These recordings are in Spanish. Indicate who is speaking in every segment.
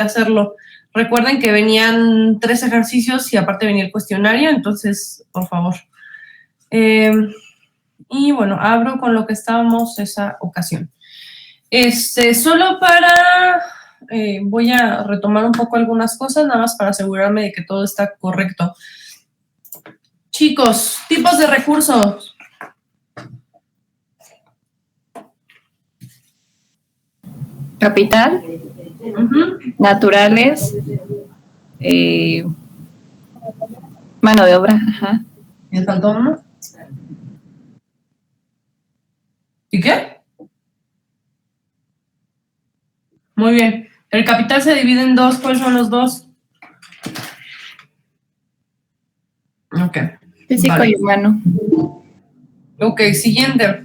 Speaker 1: hacerlo. Recuerden que venían 3 ejercicios y aparte venía el cuestionario, entonces, por favor. Y bueno, abro con lo que estábamos esa ocasión. Solo para... voy a retomar un poco algunas cosas, nada más para asegurarme de que todo está correcto. Chicos, tipos de recursos.
Speaker 2: Capital, naturales, mano de obra, ajá.
Speaker 1: ¿Me faltó uno? ¿Y qué? Muy bien. El capital se divide en 2. ¿Cuáles son los 2? Ok.
Speaker 2: Físico
Speaker 1: vale.
Speaker 2: y humano.
Speaker 1: Ok, siguiente.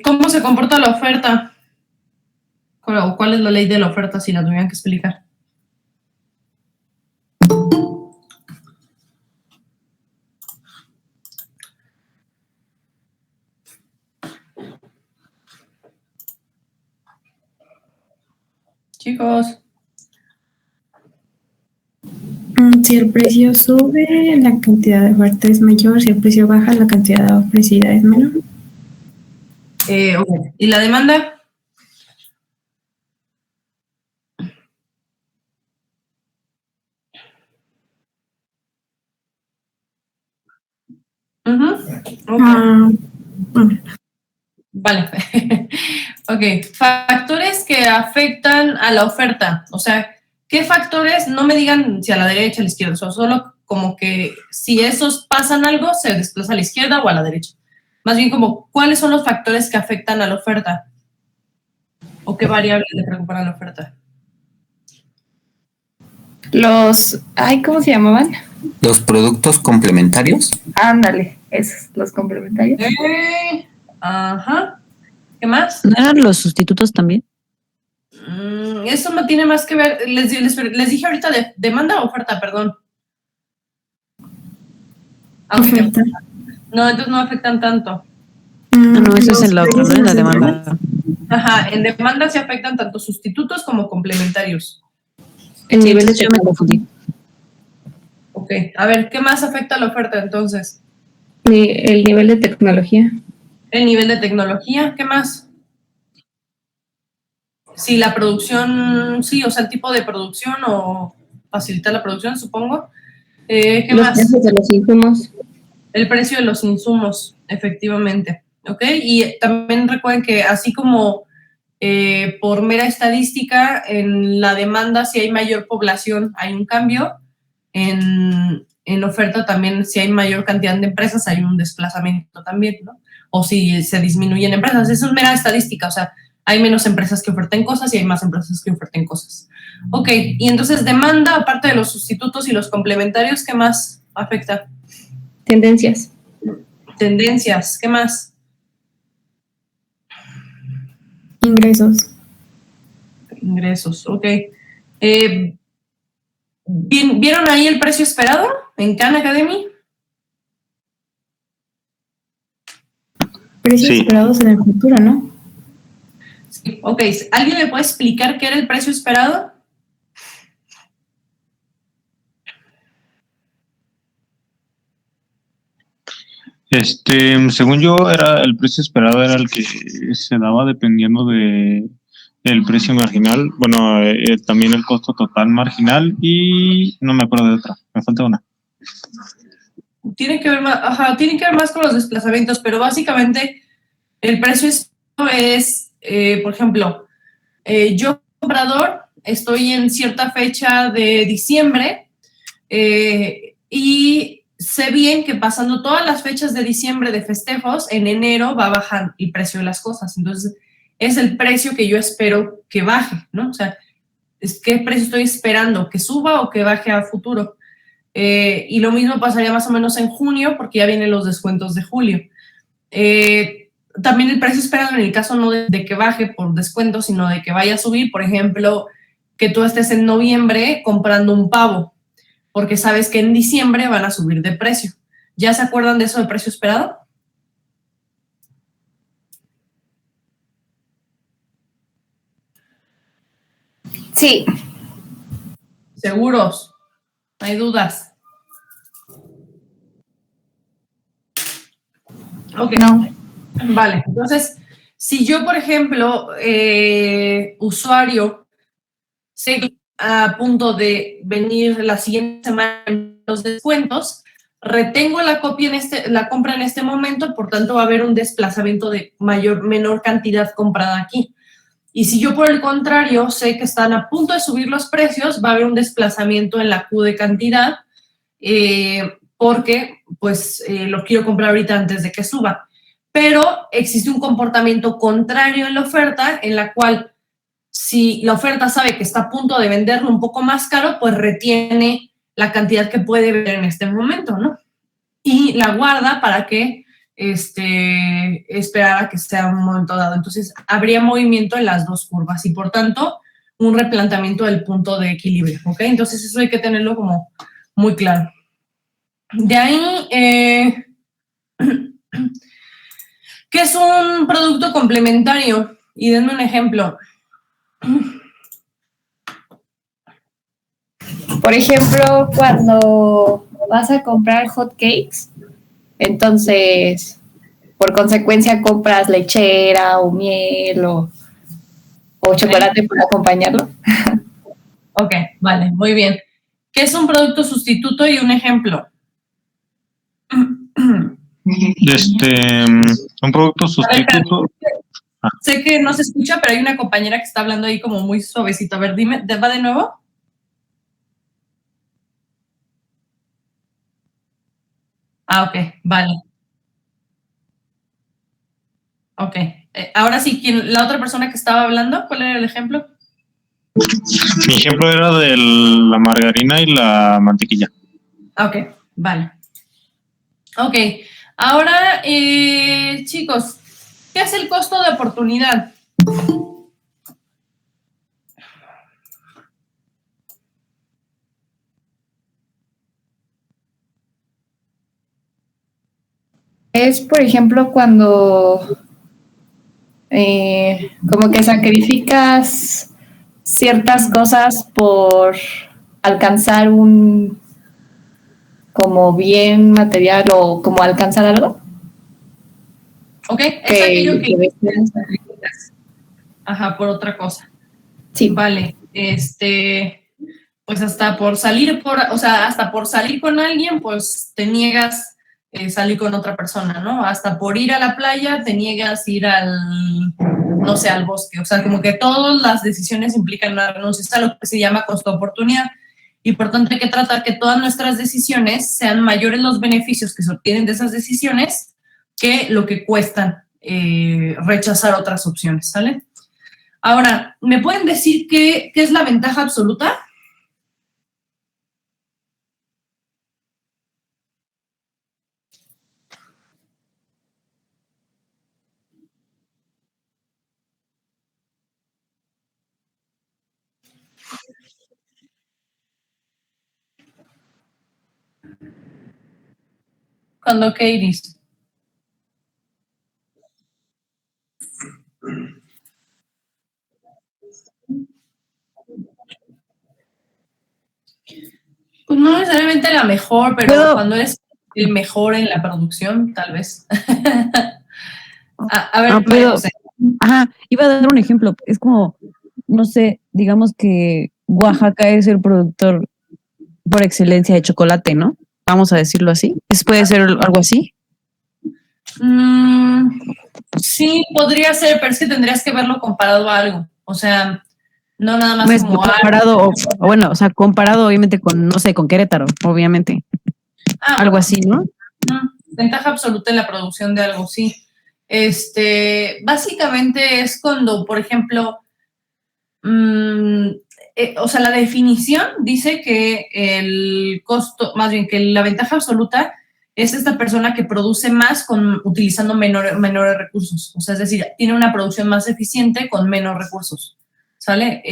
Speaker 1: ¿Cómo se comporta la oferta? ¿Cuál es la ley de la oferta si la tuvieran que explicar? Chicos.
Speaker 3: Si el precio sube, la cantidad de oferta es mayor. Si el precio baja, la cantidad ofrecida es menor.
Speaker 1: Okay. ¿Y la demanda? Okay. Vale. Ok. Factores que afectan a la oferta. O sea, ¿qué factores? No me digan si a la derecha, a la izquierda. O sea, solo como que si esos pasan algo, se desplaza a la izquierda o a la derecha. Más bien como, ¿cuáles son los factores que afectan a la oferta? ¿O qué variables le preocupan a la oferta?
Speaker 2: ¿Cómo se llamaban?
Speaker 4: Los productos complementarios.
Speaker 2: Ándale, esos, los complementarios.
Speaker 1: Ajá. ¿Qué más?
Speaker 5: ¿No eran los sustitutos también?
Speaker 1: Eso no tiene más que ver. Les dije ahorita de demanda o oferta, perdón.
Speaker 3: Oferta.
Speaker 1: No, entonces no afectan tanto.
Speaker 5: No, eso es en la otra, ¿no? En la demanda.
Speaker 1: Ajá, en demanda se afectan tanto sustitutos como complementarios.
Speaker 5: El nivel de me confundí.
Speaker 1: Ok, a ver, ¿qué más afecta a la oferta entonces?
Speaker 2: El nivel de tecnología.
Speaker 1: El nivel de tecnología, ¿qué más? Sí, la producción, sí, o sea, el tipo de producción o facilitar la producción, supongo. ¿Qué
Speaker 2: los
Speaker 1: más?
Speaker 2: precios de los insumos.
Speaker 1: El precio de los insumos, efectivamente. ¿Ok? Y también recuerden que así como por mera estadística, en la demanda, si hay mayor población, hay un cambio. En oferta también, si hay mayor cantidad de empresas, hay un desplazamiento también, ¿no? O si se disminuyen empresas. Eso es mera estadística, o sea, hay menos empresas que oferten cosas y hay más empresas que oferten cosas. Ok, y entonces demanda, aparte de los sustitutos y los complementarios, ¿qué más afecta?
Speaker 2: Tendencias.
Speaker 1: Tendencias, ¿qué más? Ingresos, ok. ¿Vieron ahí el precio esperado en Khan Academy?
Speaker 3: Precios esperados en el futuro, ¿no?
Speaker 1: Sí, ok. ¿Alguien me puede explicar qué era el precio esperado?
Speaker 6: Según yo, el precio esperado era el que se daba dependiendo de el precio marginal, bueno, también el costo total marginal y no me acuerdo de otra, me falta una.
Speaker 1: Tiene que ver más con los desplazamientos, pero básicamente el precio es, por ejemplo, yo comprador estoy en cierta fecha de diciembre y sé bien que pasando todas las fechas de diciembre de festejos, en enero va a bajar el precio de las cosas. Entonces, es el precio que yo espero que baje, ¿no? O sea, ¿qué precio estoy esperando? ¿Que suba o que baje a futuro? Y lo mismo pasaría más o menos en junio, porque ya vienen los descuentos de julio. También el precio esperado en el caso no de que baje por descuento, sino de que vaya a subir, por ejemplo, que tú estés en noviembre comprando un pavo, porque sabes que en diciembre van a subir de precio. ¿Ya se acuerdan de eso de precio esperado?
Speaker 3: Sí.
Speaker 1: ¿Seguros? No hay dudas. Ok.
Speaker 3: No.
Speaker 1: Vale, entonces, si yo, por ejemplo, usuario, sé que a punto de venir la siguiente semana los descuentos, retengo la compra en este momento, por tanto va a haber un desplazamiento de menor cantidad comprada aquí. Y si yo, por el contrario, sé que están a punto de subir los precios, va a haber un desplazamiento en la Q de cantidad, porque pues lo quiero comprar ahorita antes de que suba. Pero existe un comportamiento contrario en la oferta, en la cual si la oferta sabe que está a punto de venderlo un poco más caro, pues retiene la cantidad que puede vender en este momento, ¿no? Y la guarda para que esperar a que sea un momento dado. Entonces, habría movimiento en las dos curvas y, por tanto, un replanteamiento del punto de equilibrio, ¿ok? Entonces, eso hay que tenerlo como muy claro. De ahí, ¿qué es un producto complementario? Y denme un ejemplo.
Speaker 2: Por ejemplo, cuando vas a comprar hot cakes, entonces, por consecuencia, compras lechera o miel o chocolate para acompañarlo.
Speaker 1: Ok, vale, muy bien. ¿Qué es un producto sustituto y un ejemplo?
Speaker 6: Un producto sustituto.
Speaker 1: Sé que no se escucha, pero hay una compañera que está hablando ahí como muy suavecito. A ver, dime, ¿va de nuevo? Ah, ok, vale. Ok. Ahora sí, la otra persona que estaba hablando, ¿cuál era el ejemplo?
Speaker 6: Mi ejemplo era de la margarina y la mantequilla.
Speaker 1: Ok, vale. Ok, ahora, chicos, ¿qué es el costo de oportunidad?
Speaker 2: Es, por ejemplo, cuando como que sacrificas ciertas cosas por alcanzar un como bien material o como alcanzar algo.
Speaker 1: Ok, es aquello que
Speaker 2: deseas.
Speaker 1: ajá, por otra cosa.
Speaker 2: Sí.
Speaker 1: Vale, pues hasta por salir hasta por salir con alguien, pues te niegas salir con otra persona, ¿no? Hasta por ir a la playa te niegas ir no sé, al bosque. O sea, como que todas las decisiones implican una renuncia. Está lo que se llama costo-oportunidad. Y por tanto hay que tratar que todas nuestras decisiones sean mayores los beneficios que se obtienen de esas decisiones que lo que cuestan rechazar otras opciones, ¿sale? Ahora, ¿me pueden decir qué es la ventaja absoluta? ¿Cuándo qué, Iris? Pues no necesariamente la mejor, pero cuando eres el mejor en la producción, tal vez. a ver,
Speaker 5: pero,
Speaker 1: José.
Speaker 5: ajá, iba a dar un ejemplo. Es como, no sé, digamos que Oaxaca es el productor por excelencia de chocolate, ¿no? Vamos a decirlo así. ¿Puede ser algo así?
Speaker 1: Sí, podría ser, pero es que tendrías que verlo comparado a algo. O sea, no nada más
Speaker 5: Pues
Speaker 1: como
Speaker 5: comparado, o sea, comparado obviamente con, no sé, con Querétaro, obviamente. Algo así, ¿no?
Speaker 1: Ventaja absoluta en la producción de algo, sí. Básicamente es cuando, por ejemplo, o sea, la definición dice que el costo, más bien que la ventaja absoluta es esta persona que produce más utilizando menores recursos. O sea, es decir, tiene una producción más eficiente con menos recursos, ¿sale?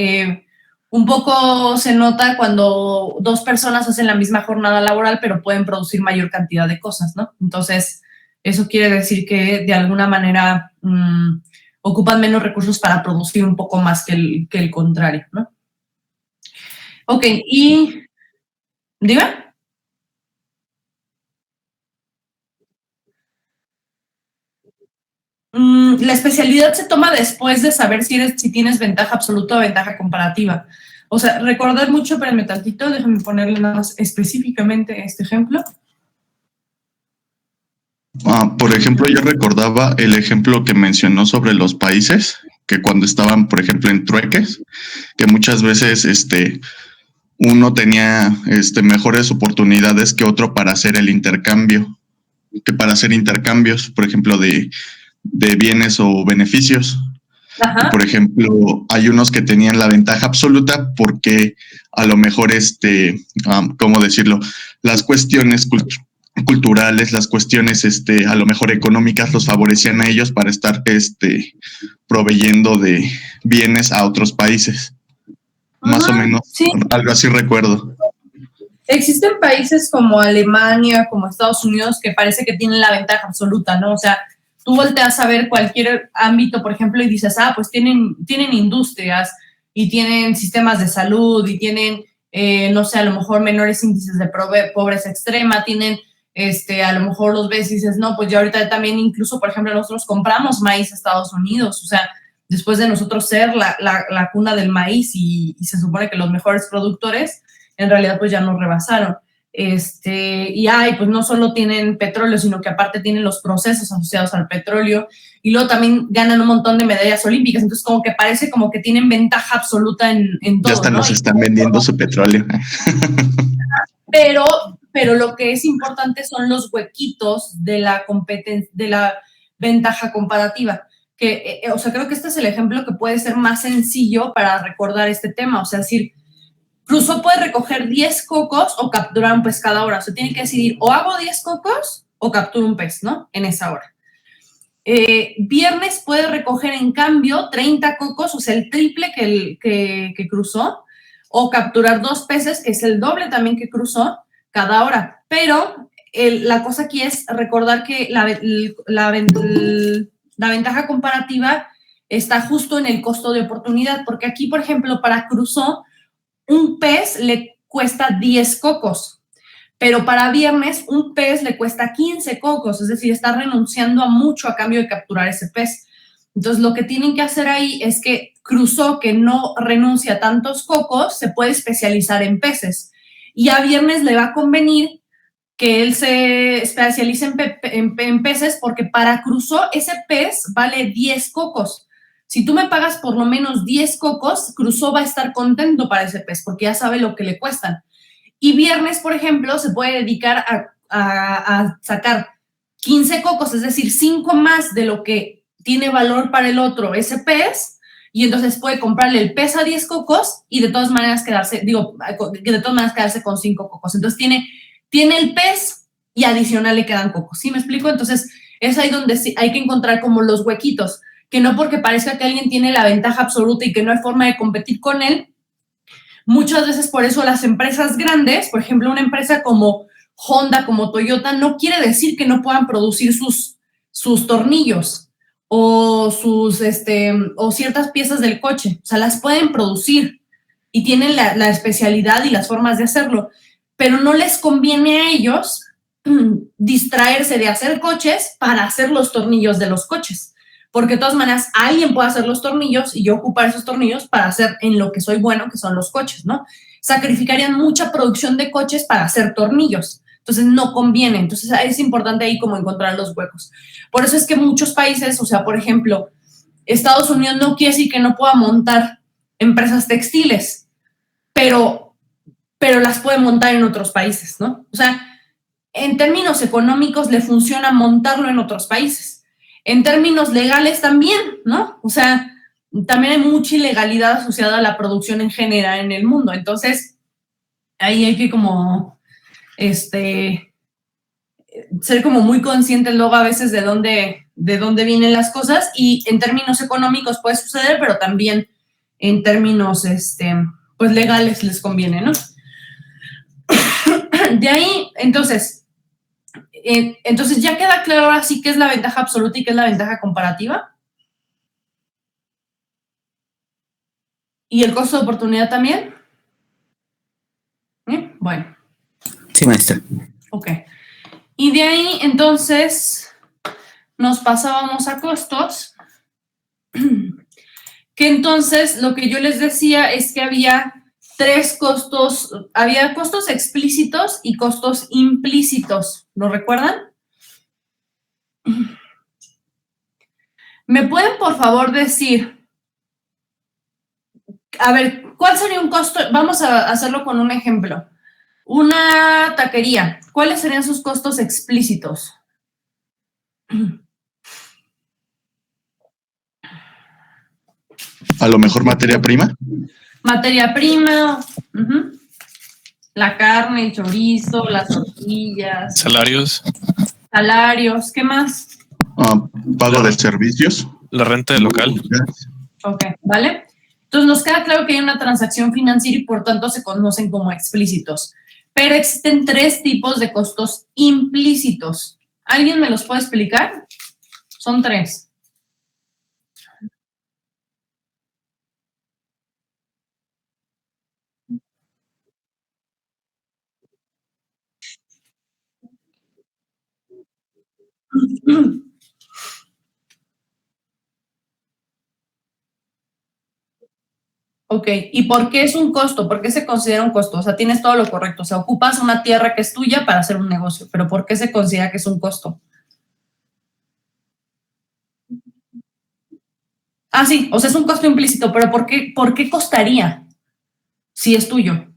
Speaker 1: Un poco se nota cuando dos personas hacen la misma jornada laboral, pero pueden producir mayor cantidad de cosas, ¿no? Entonces, eso quiere decir que de alguna manera ocupan menos recursos para producir un poco más que el contrario, ¿no? Ok, y... ¿Dime? La especialidad se toma después de saber si tienes ventaja absoluta o ventaja comparativa. O sea, recordar mucho, espérenme tantito, déjame ponerle nada más específicamente este ejemplo.
Speaker 7: Por ejemplo, yo recordaba el ejemplo que mencionó sobre los países, que cuando estaban, por ejemplo, en trueques, que muchas veces uno tenía mejores oportunidades que otro para hacer el intercambio, que para hacer intercambios, por ejemplo, de bienes o beneficios.
Speaker 1: Ajá.
Speaker 7: Por ejemplo, hay unos que tenían la ventaja absoluta porque a lo mejor, ¿cómo decirlo? Las cuestiones culturales, las cuestiones, a lo mejor económicas, los favorecían a ellos para estar, proveyendo de bienes a otros países. Más o menos,
Speaker 1: Sí.
Speaker 7: algo así recuerdo.
Speaker 1: Existen países como Alemania, como Estados Unidos, que parece que tienen la ventaja absoluta, ¿no? O sea, tú volteas a ver cualquier ámbito, por ejemplo, y dices, pues tienen industrias y tienen sistemas de salud y tienen, no sé, a lo mejor menores índices de pobreza extrema, tienen, a lo mejor los ves y dices, no, pues ya ahorita también incluso, por ejemplo, nosotros compramos maíz a Estados Unidos, o sea, después de nosotros ser la cuna del maíz y se supone que los mejores productores, en realidad pues ya nos rebasaron. Pues no solo tienen petróleo, sino que aparte tienen los procesos asociados al petróleo y luego también ganan un montón de medallas olímpicas, entonces como que parece como que tienen ventaja absoluta en todo,
Speaker 7: ya hasta
Speaker 1: ¿no?
Speaker 7: nos están vendiendo su petróleo.
Speaker 1: Pero lo que es importante son los huequitos de la competencia, de la ventaja comparativa. Que, o sea, creo que este es el ejemplo que puede ser más sencillo para recordar este tema, o sea, decir, Crusoe puede recoger 10 cocos o capturar un pez cada hora. O sea, tiene que decidir o hago 10 cocos o capturo un pez, ¿no? En esa hora. Viernes puede recoger, en cambio, 30 cocos, o sea, el triple que cruzó, o capturar 2 peces, que es el doble también que cruzó, cada hora. Pero la cosa aquí es recordar que la ventaja comparativa está justo en el costo de oportunidad, porque aquí, por ejemplo, para Crusoe, un pez le cuesta 10 cocos, pero para Viernes un pez le cuesta 15 cocos, es decir, está renunciando a mucho a cambio de capturar ese pez. Entonces, lo que tienen que hacer ahí es que Crusoe, que no renuncia a tantos cocos, se puede especializar en peces. Y a Viernes le va a convenir que él se especialice en peces porque para Crusoe ese pez vale 10 cocos. Si tú me pagas por lo menos 10 cocos, Crusoe va a estar contento para ese pez porque ya sabe lo que le cuestan. Y Viernes, por ejemplo, se puede dedicar a sacar 15 cocos, es decir, 5 más de lo que tiene valor para el otro ese pez, y entonces puede comprarle el pez a 10 cocos y de todas maneras quedarse con 5 cocos. Entonces tiene el pez y adicional le quedan cocos. ¿Sí me explico? Entonces es ahí donde sí hay que encontrar como los huequitos, que no porque parezca que alguien tiene la ventaja absoluta y que no hay forma de competir con él. Muchas veces por eso las empresas grandes, por ejemplo, una empresa como Honda, como Toyota, no quiere decir que no puedan producir sus tornillos o o ciertas piezas del coche. O sea, las pueden producir y tienen la especialidad y las formas de hacerlo, pero no les conviene a ellos distraerse de hacer coches para hacer los tornillos de los coches. Porque de todas maneras alguien puede hacer los tornillos y yo ocupar esos tornillos para hacer en lo que soy bueno, que son los coches, ¿no? Sacrificarían mucha producción de coches para hacer tornillos. Entonces no conviene. Entonces es importante ahí como encontrar los huecos. Por eso es que muchos países, o sea, por ejemplo, Estados Unidos no quiere decir que no pueda montar empresas textiles, pero las puede montar en otros países, ¿no? O sea, en términos económicos le funciona montarlo en otros países. En términos legales también, ¿no? O sea, también hay mucha ilegalidad asociada a la producción en general en el mundo. Entonces, ahí hay que como, ser como muy conscientes luego a veces de dónde vienen las cosas, y en términos económicos puede suceder, pero también en términos, pues legales les conviene, ¿no? De ahí, entonces ya queda claro ahora sí qué es la ventaja absoluta y qué es la ventaja comparativa. ¿Y el costo de oportunidad también?
Speaker 4: maestra.
Speaker 1: Ok. Y de ahí, entonces, nos pasábamos a costos, que entonces lo que yo les decía es que había 3 costos, había costos explícitos y costos implícitos. ¿Lo recuerdan? ¿Me pueden, por favor, decir, a ver, cuál sería un costo? Vamos a hacerlo con un ejemplo. Una taquería, ¿cuáles serían sus costos explícitos?
Speaker 7: A lo mejor materia prima.
Speaker 1: Materia prima, la carne, el chorizo, las tortillas.
Speaker 8: Salarios.
Speaker 1: Salarios, ¿qué más?
Speaker 7: Pago de servicios.
Speaker 8: La renta del local.
Speaker 1: Ok, ¿vale? Entonces nos queda claro que hay una transacción financiera y por tanto se conocen como explícitos. Pero existen 3 tipos de costos implícitos. ¿Alguien me los puede explicar? Son 3. Ok, ¿y por qué es un costo? ¿Por qué se considera un costo? O sea, tienes todo lo correcto. O sea, ocupas una tierra que es tuya para hacer un negocio, pero ¿por qué se considera que es un costo? Ah, sí, o sea, es un costo implícito, pero por qué costaría si es tuyo?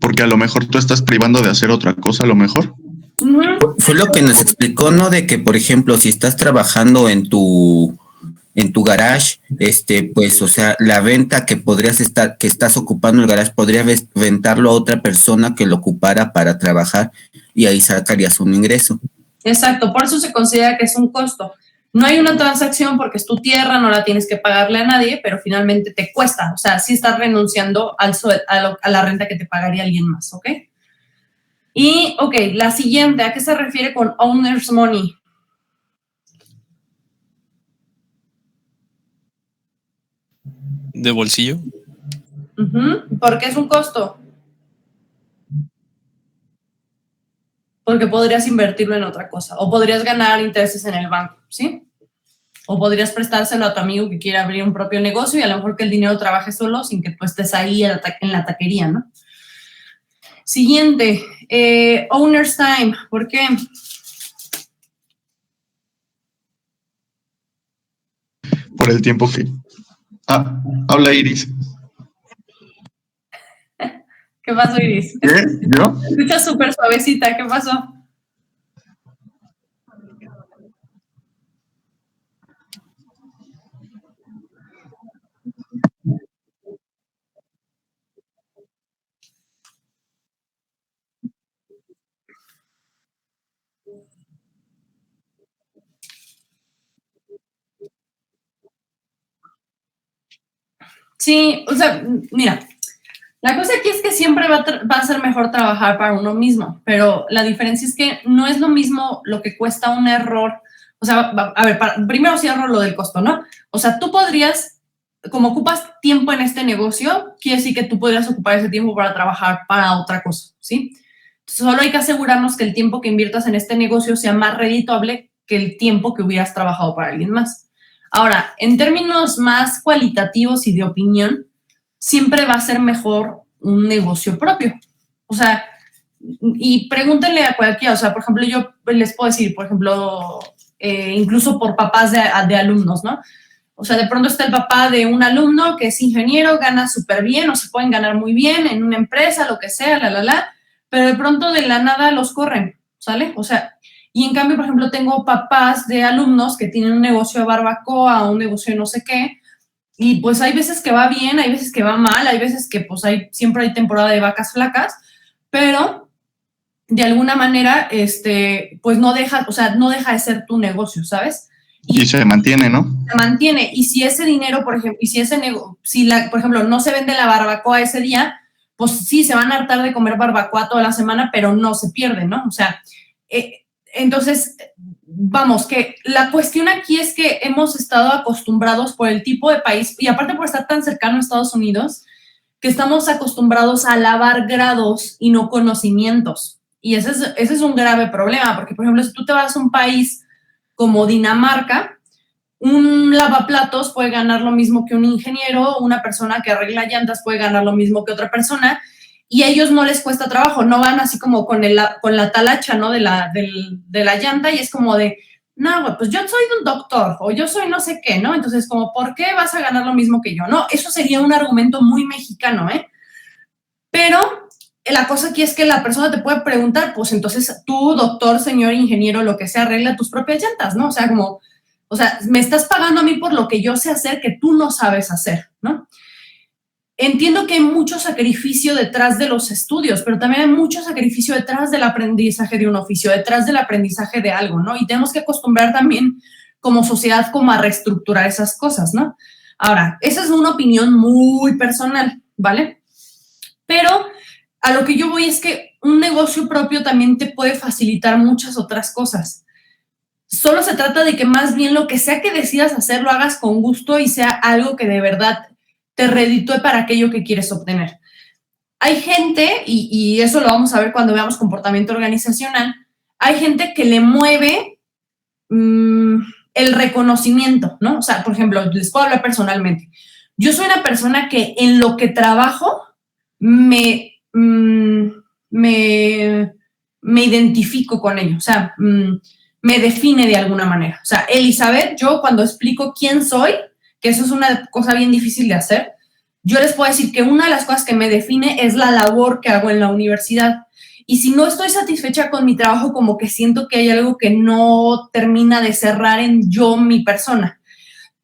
Speaker 7: Porque a lo mejor tú estás privando de hacer otra cosa, a lo mejor.
Speaker 4: Fue lo que nos explicó, ¿no? De que, por ejemplo, si estás trabajando en tu garage, pues, o sea, la venta que que estás ocupando el garage, podrías ventarlo a otra persona que lo ocupara para trabajar y ahí sacarías un ingreso.
Speaker 1: Exacto, por eso se considera que es un costo. No hay una transacción porque es tu tierra, no la tienes que pagarle a nadie, pero finalmente te cuesta. O sea, sí estás renunciando a la renta que te pagaría alguien más, ¿ok? Y, ok, la siguiente, ¿a qué se refiere con owner's money?
Speaker 8: ¿De bolsillo?
Speaker 1: ¿Por qué es un costo? Porque podrías invertirlo en otra cosa o podrías ganar intereses en el banco, ¿sí? O podrías prestárselo a tu amigo que quiere abrir un propio negocio y a lo mejor que el dinero trabaje solo sin que tú estés ahí en la taquería, ¿no? Siguiente, owner's time. ¿Por qué?
Speaker 7: Por el tiempo que... habla Iris.
Speaker 1: ¿Qué pasó, Iris?
Speaker 7: ¿Qué? ¿Yo?
Speaker 1: Te escuchas súper suavecita. ¿Qué pasó? Sí, o sea, mira, la cosa aquí es que siempre va a ser mejor trabajar para uno mismo, pero la diferencia es que no es lo mismo lo que cuesta un error. O sea, a ver, primero cierro lo del costo, ¿no? O sea, tú podrías, como ocupas tiempo en este negocio, quiere decir que tú podrías ocupar ese tiempo para trabajar para otra cosa, ¿sí? Solo hay que asegurarnos que el tiempo que inviertas en este negocio sea más redituable que el tiempo que hubieras trabajado para alguien más. Ahora, en términos más cualitativos y de opinión, siempre va a ser mejor un negocio propio. O sea, y pregúntenle a cualquiera, o sea, por ejemplo, yo les puedo decir, por ejemplo, incluso por papás de alumnos, ¿no? O sea, de pronto está el papá de un alumno que es ingeniero, gana súper bien o se pueden ganar muy bien en una empresa, lo que sea, pero de pronto de la nada los corren, ¿sale? O sea, y en cambio, por ejemplo, tengo papás de alumnos que tienen un negocio de barbacoa, un negocio de no sé qué, y pues hay veces que va bien, hay veces que va mal, hay veces que pues siempre hay temporada de vacas flacas, pero de alguna manera, pues no deja de ser tu negocio, ¿sabes?
Speaker 7: Y se mantiene, ¿no?
Speaker 1: Se mantiene. Y si ese dinero, por ejemplo, por ejemplo, no se vende la barbacoa ese día, pues sí, se van a hartar de comer barbacoa toda la semana, pero no se pierde, ¿no? O sea, entonces, vamos, que la cuestión aquí es que hemos estado acostumbrados por el tipo de país, y aparte por estar tan cercano a Estados Unidos, que estamos acostumbrados a alabar grados y no conocimientos. Y ese es un grave problema, porque, por ejemplo, si tú te vas a un país como Dinamarca, un lavaplatos puede ganar lo mismo que un ingeniero, una persona que arregla llantas puede ganar lo mismo que otra persona, y a ellos no les cuesta trabajo, no van así como con la talacha, ¿no? de la llanta, y es como de, no, pues yo soy un doctor, o yo soy no sé qué, ¿no? Entonces, como, ¿por qué vas a ganar lo mismo que yo? No, eso sería un argumento muy mexicano, ¿eh? Pero la cosa aquí es que la persona te puede preguntar, pues entonces tú, doctor, señor ingeniero, lo que sea, arregla tus propias llantas, ¿no? O sea, me estás pagando a mí por lo que yo sé hacer que tú no sabes hacer, ¿no? Entiendo que hay mucho sacrificio detrás de los estudios, pero también hay mucho sacrificio detrás del aprendizaje de un oficio, detrás del aprendizaje de algo, ¿no? Y tenemos que acostumbrar también como sociedad como a reestructurar esas cosas, ¿no? Ahora, esa es una opinión muy personal, ¿vale? Pero a lo que yo voy es que un negocio propio también te puede facilitar muchas otras cosas. Solo se trata de que más bien lo que sea que decidas hacer lo hagas con gusto y sea algo que de verdad te reditúe para aquello que quieres obtener. Hay gente, y eso lo vamos a ver cuando veamos comportamiento organizacional, hay gente que le mueve el reconocimiento, ¿no? O sea, por ejemplo, les puedo hablar personalmente. Yo soy una persona que en lo que trabajo me identifico con ello, o sea, me define de alguna manera. O sea, Elizabeth, yo cuando explico quién soy, que eso es una cosa bien difícil de hacer, yo les puedo decir que una de las cosas que me define es la labor que hago en la universidad. Y si no estoy satisfecha con mi trabajo, como que siento que hay algo que no termina de cerrar en yo, mi persona.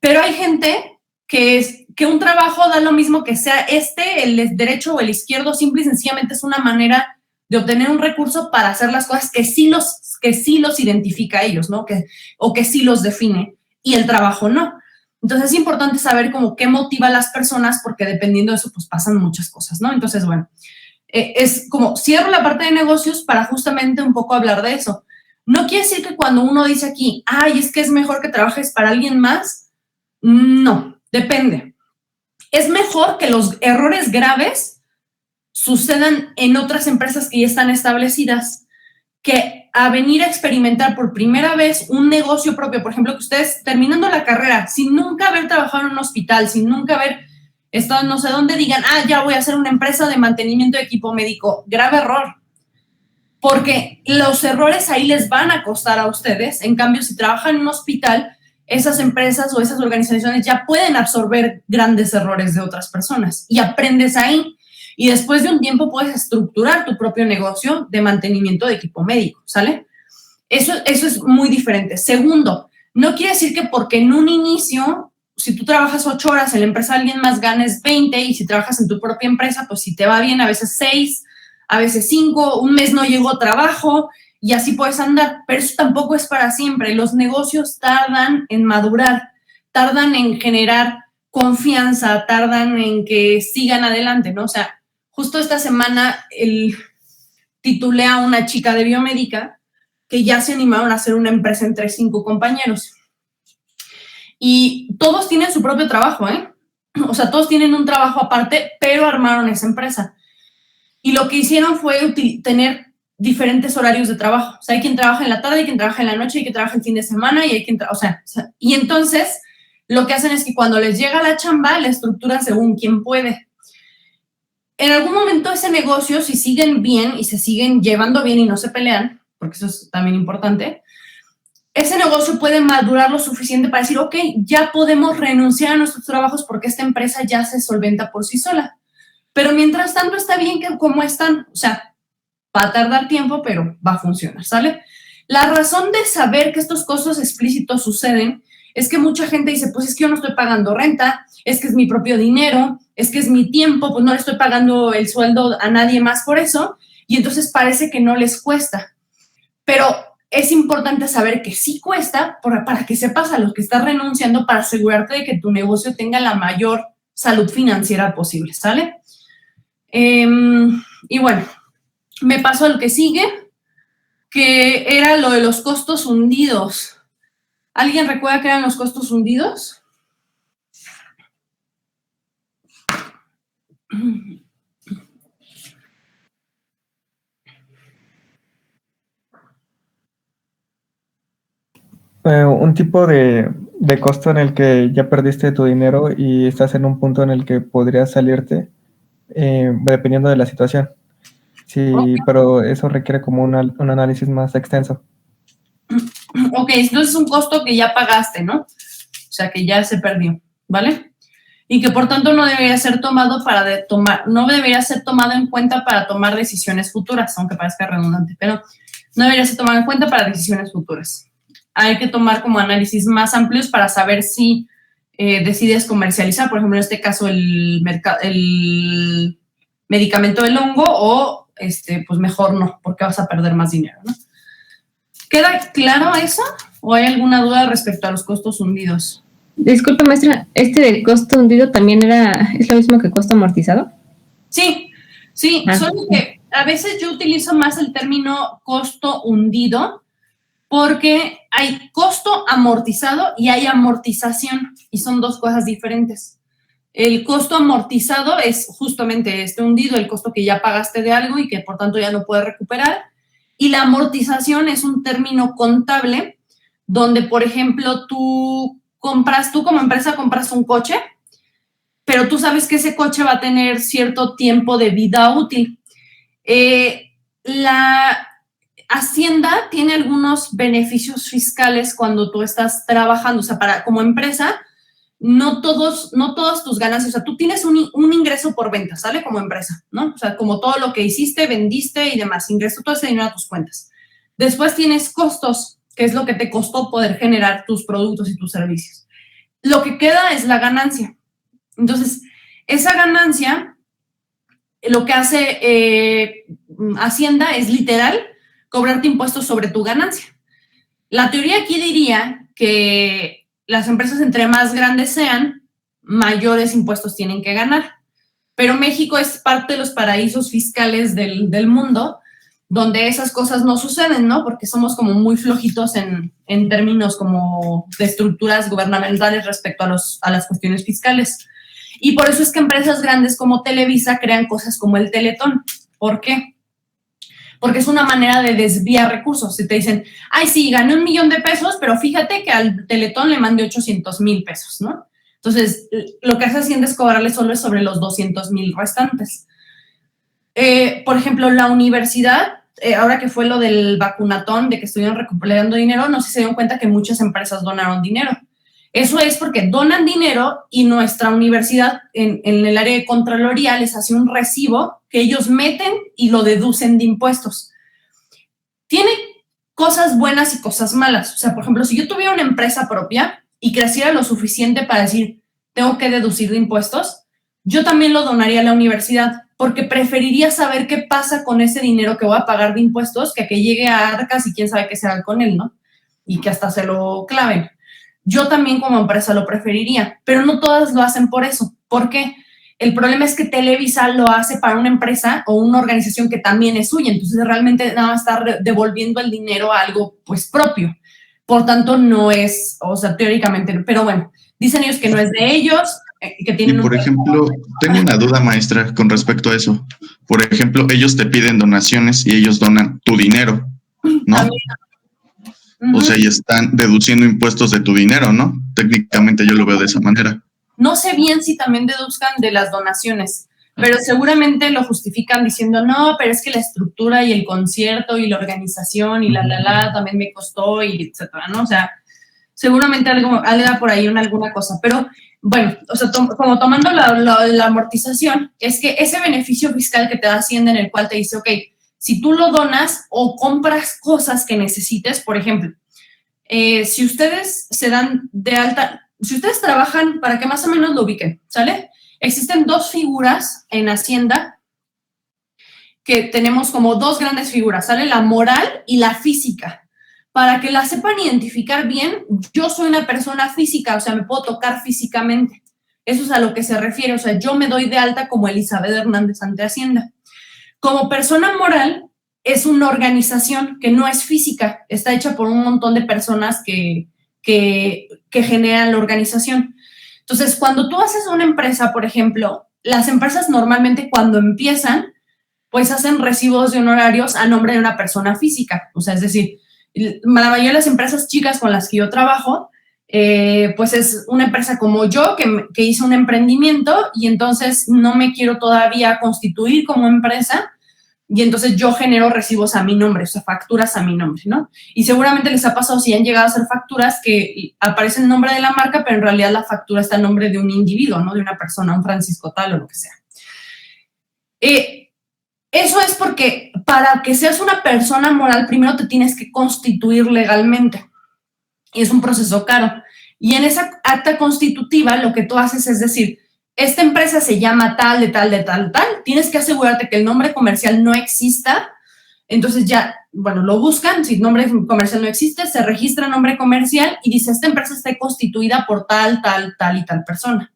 Speaker 1: Pero hay gente que un trabajo da lo mismo que sea el derecho o el izquierdo, simple y sencillamente es una manera de obtener un recurso para hacer las cosas que sí los identifica a ellos, ¿no? O que sí los define, y el trabajo no. Entonces es importante saber como qué motiva a las personas, porque dependiendo de eso, pues pasan muchas cosas, ¿no? Entonces, bueno, es como cierro la parte de negocios para justamente un poco hablar de eso. No quiere decir que cuando uno dice aquí, ay, es que es mejor que trabajes para alguien más, no, depende. Es mejor que los errores graves sucedan en otras empresas que ya están establecidas, que a venir a experimentar por primera vez un negocio propio. Por ejemplo, que ustedes terminando la carrera, sin nunca haber trabajado en un hospital, sin nunca haber estado no sé dónde, digan, ya voy a hacer una empresa de mantenimiento de equipo médico. Grave error, porque los errores ahí les van a costar a ustedes. En cambio, si trabajan en un hospital, esas empresas o esas organizaciones ya pueden absorber grandes errores de otras personas y aprendes ahí. Y después de un tiempo puedes estructurar tu propio negocio de mantenimiento de equipo médico, ¿sale? Eso es muy diferente. Segundo, no quiere decir que porque en un inicio, si tú trabajas 8 horas en la empresa de alguien más, ganes 20, y si trabajas en tu propia empresa, pues si te va bien, a veces 6, a veces 5, un mes no llegó trabajo y así puedes andar. Pero eso tampoco es para siempre. Los negocios tardan en madurar, tardan en generar confianza, tardan en que sigan adelante, ¿no? O sea, justo esta semana titulé a una chica de biomédica que ya se animaron a hacer una empresa entre 5 compañeros. Y todos tienen su propio trabajo, ¿eh? O sea, todos tienen un trabajo aparte, pero armaron esa empresa. Y lo que hicieron fue tener diferentes horarios de trabajo. O sea, hay quien trabaja en la tarde, hay quien trabaja en la noche, hay quien trabaja el fin de semana y hay quien y entonces lo que hacen es que cuando les llega la chamba, la estructuran según quien puede. En algún momento ese negocio, si siguen bien y se siguen llevando bien y no se pelean, porque eso es también importante, ese negocio puede madurar lo suficiente para decir, ok, ya podemos renunciar a nuestros trabajos porque esta empresa ya se solventa por sí sola. Pero mientras tanto está bien que como están, o sea, va a tardar tiempo, pero va a funcionar, ¿sale? La razón de saber que estos costos explícitos suceden es que mucha gente dice, pues es que yo no estoy pagando renta, es que es mi propio dinero, es que es mi tiempo, pues no le estoy pagando el sueldo a nadie más por eso, y entonces parece que no les cuesta. Pero es importante saber que sí cuesta para que sepas a los que estás renunciando, para asegurarte de que tu negocio tenga la mayor salud financiera posible, ¿sale? Y bueno, me paso al que sigue, que era lo de los costos hundidos. ¿Alguien recuerda qué eran los costos hundidos?
Speaker 9: Un tipo de costo en el que ya perdiste tu dinero y estás en un punto en el que podrías salirte, dependiendo de la situación. Sí, pero eso requiere como un análisis más extenso.
Speaker 1: Ok, entonces es un costo que ya pagaste, ¿no? O sea, que ya se perdió, ¿vale? Y que por tanto no debería ser tomado no debería ser tomado en cuenta para tomar decisiones futuras, aunque parezca redundante, pero no debería ser tomado en cuenta para decisiones futuras. Hay que tomar como análisis más amplios para saber si decides comercializar, por ejemplo, en este caso el medicamento del hongo o pues mejor no, porque vas a perder más dinero, ¿no? ¿Queda claro eso? ¿O hay alguna duda respecto a los costos hundidos?
Speaker 3: Disculpe, maestra, ¿este del costo hundido también es lo mismo que costo amortizado?
Speaker 1: Sí, solo que a veces yo utilizo más el término costo hundido porque hay costo amortizado y hay amortización y son dos cosas diferentes. El costo amortizado es justamente hundido, el costo que ya pagaste de algo y que por tanto ya no puedes recuperar. Y la amortización es un término contable donde, por ejemplo, tú como empresa compras un coche, pero tú sabes que ese coche va a tener cierto tiempo de vida útil. La Hacienda tiene algunos beneficios fiscales cuando tú estás trabajando, o sea, como empresa, no todas tus ganancias, o sea, tú tienes un ingreso por venta, ¿sale? Como empresa, ¿no? O sea, como todo lo que hiciste, vendiste y demás, ingresó todo ese dinero a tus cuentas. Después tienes costos, que es lo que te costó poder generar tus productos y tus servicios. Lo que queda es la ganancia. Entonces, esa ganancia, lo que hace Hacienda es literal cobrarte impuestos sobre tu ganancia. La teoría aquí diría que las empresas entre más grandes sean, mayores impuestos tienen que ganar. Pero México es parte de los paraísos fiscales del mundo, donde esas cosas no suceden, ¿no? Porque somos como muy flojitos en términos como de estructuras gubernamentales respecto a las cuestiones fiscales. Y por eso es que empresas grandes como Televisa crean cosas como el Teletón. ¿Por qué? Porque es una manera de desviar recursos. Si te dicen, ay, sí, gané $1,000,000 de pesos, pero fíjate que al Teletón le mandé 800,000 pesos, ¿no? Entonces, lo que hace Hacienda es cobrarle solo sobre los 200,000 restantes. Por ejemplo, la universidad, ahora que fue lo del vacunatón, de que estuvieron recuperando dinero, no sé si se dieron cuenta que muchas empresas donaron dinero. Eso es porque donan dinero y nuestra universidad en el área de Contraloría les hace un recibo que ellos meten y lo deducen de impuestos. Tiene cosas buenas y cosas malas. O sea, por ejemplo, si yo tuviera una empresa propia y creciera lo suficiente para decir, tengo que deducir de impuestos, yo también lo donaría a la universidad porque preferiría saber qué pasa con ese dinero que voy a pagar de impuestos que llegue a arcas y quién sabe qué se haga con él, ¿no? Y que hasta se lo claven. Yo también como empresa lo preferiría, pero no todas lo hacen por eso. ¿Por qué? El problema es que Televisa lo hace para una empresa o una organización que también es suya, entonces realmente nada más está devolviendo el dinero a algo pues propio. Por tanto, no es, o sea, teóricamente, pero bueno, dicen ellos que no es de ellos, que tienen...
Speaker 7: Y por ejemplo, tengo una duda, maestra, con respecto a eso. Por ejemplo, ellos te piden donaciones y ellos donan tu dinero, ¿no? O sea, y están deduciendo impuestos de tu dinero, ¿no? Técnicamente yo lo veo de esa manera.
Speaker 1: No sé bien si también deduzcan de las donaciones, pero seguramente lo justifican diciendo, no, pero es que la estructura y el concierto y la organización y también me costó y etcétera, ¿no? O sea, seguramente algo por ahí alguna cosa, pero bueno, o sea, como tomando la amortización, es que ese beneficio fiscal que te da Hacienda en el cual te dice, ok, si tú lo donas o compras cosas que necesites, por ejemplo, si ustedes se dan de alta, si ustedes trabajan, para que más o menos lo ubiquen, ¿sale? Existen dos figuras en Hacienda que tenemos como dos grandes figuras, ¿sale? La moral y la física. Para que la sepan identificar bien, yo soy una persona física, o sea, me puedo tocar físicamente. Eso es a lo que se refiere, o sea, yo me doy de alta como Elizabeth Hernández ante Hacienda. Como persona moral, es una organización que no es física, está hecha por un montón de personas que generan la organización. Entonces, cuando tú haces una empresa, por ejemplo, las empresas normalmente cuando empiezan, pues hacen recibos de honorarios a nombre de una persona física. O sea, es decir, la mayoría de las empresas chicas con las que yo trabajo, pues es una empresa como yo que hizo un emprendimiento y entonces no me quiero todavía constituir como empresa y entonces yo genero recibos a mi nombre, o sea, facturas a mi nombre, ¿no? Y seguramente les ha pasado si han llegado a hacer facturas que aparece el nombre de la marca, pero en realidad la factura está en nombre de un individuo, ¿no? De una persona, un Francisco tal o lo que sea. Eso es porque para que seas una persona moral, primero te tienes que constituir legalmente. Y es un proceso caro. Y en esa acta constitutiva lo que tú haces es decir, esta empresa se llama tal, de tal, de tal, tal. Tienes que asegurarte que el nombre comercial no exista. Entonces ya, bueno, lo buscan. Si el nombre comercial no existe, se registra nombre comercial y dice, esta empresa está constituida por tal, tal, tal y tal persona.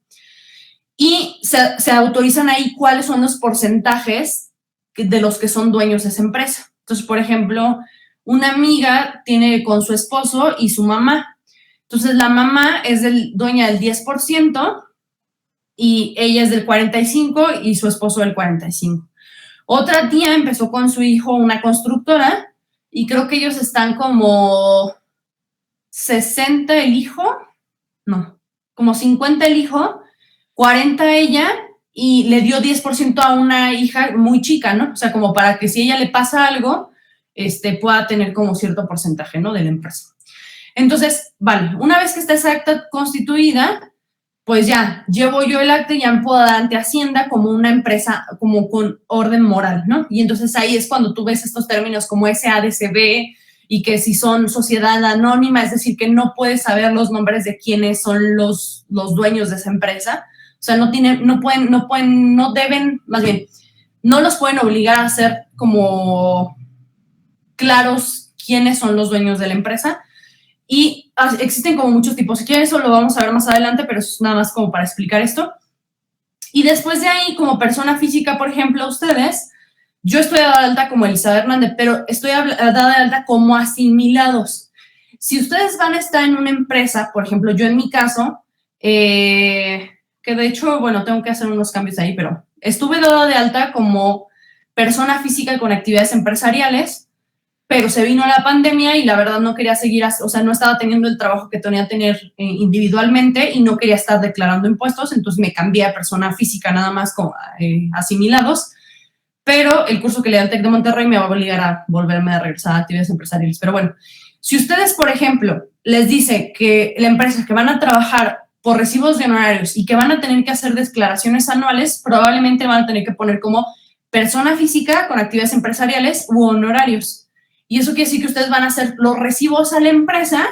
Speaker 1: Y se autorizan ahí cuáles son los porcentajes de los que son dueños de esa empresa. Entonces, por ejemplo, una amiga tiene con su esposo y su mamá. Entonces, la mamá es dueña del 10% y ella es del 45% y su esposo del 45%. Otra tía empezó con su hijo una constructora y creo que ellos están como 60 el hijo, no, como 50 el hijo, 40 ella y le dio 10% a una hija muy chica, ¿no? O sea, como para que si a ella le pasa algo, pueda tener como cierto porcentaje, ¿no? De la empresa. Entonces, vale, una vez que está esa acta constituida, pues ya, llevo yo el acta y ya me puedo dar ante Hacienda como una empresa, como con orden moral, ¿no? Y entonces ahí es cuando tú ves estos términos como SADCB y que si son sociedad anónima, es decir, que no puedes saber los nombres de quiénes son los dueños de esa empresa. O sea, no deben, más bien, no los pueden obligar a ser como claros quiénes son los dueños de la empresa. Y existen como muchos tipos. Si quieren, eso lo vamos a ver más adelante, pero es nada más como para explicar esto. Y después de ahí, como persona física, por ejemplo, ustedes, yo estoy dada de alta como Elizabeth Hernández, pero estoy dada de alta como asimilados. Si ustedes van a estar en una empresa, por ejemplo, yo en mi caso, que de hecho, bueno, tengo que hacer unos cambios ahí, pero estuve dada de alta como persona física con actividades empresariales, pero se vino la pandemia y la verdad no quería seguir, o sea, no estaba teniendo el trabajo que tenía que tener individualmente y no quería estar declarando impuestos, entonces me cambié a persona física nada más como asimilados, pero el curso que le da el TEC de Monterrey me va a obligar a volverme a regresar a actividades empresariales. Pero bueno, si ustedes, por ejemplo, les dice que la empresa que van a trabajar por recibos de honorarios y que van a tener que hacer declaraciones anuales, probablemente van a tener que poner como persona física con actividades empresariales u honorarios. Y eso quiere decir que ustedes van a hacer los recibos a la empresa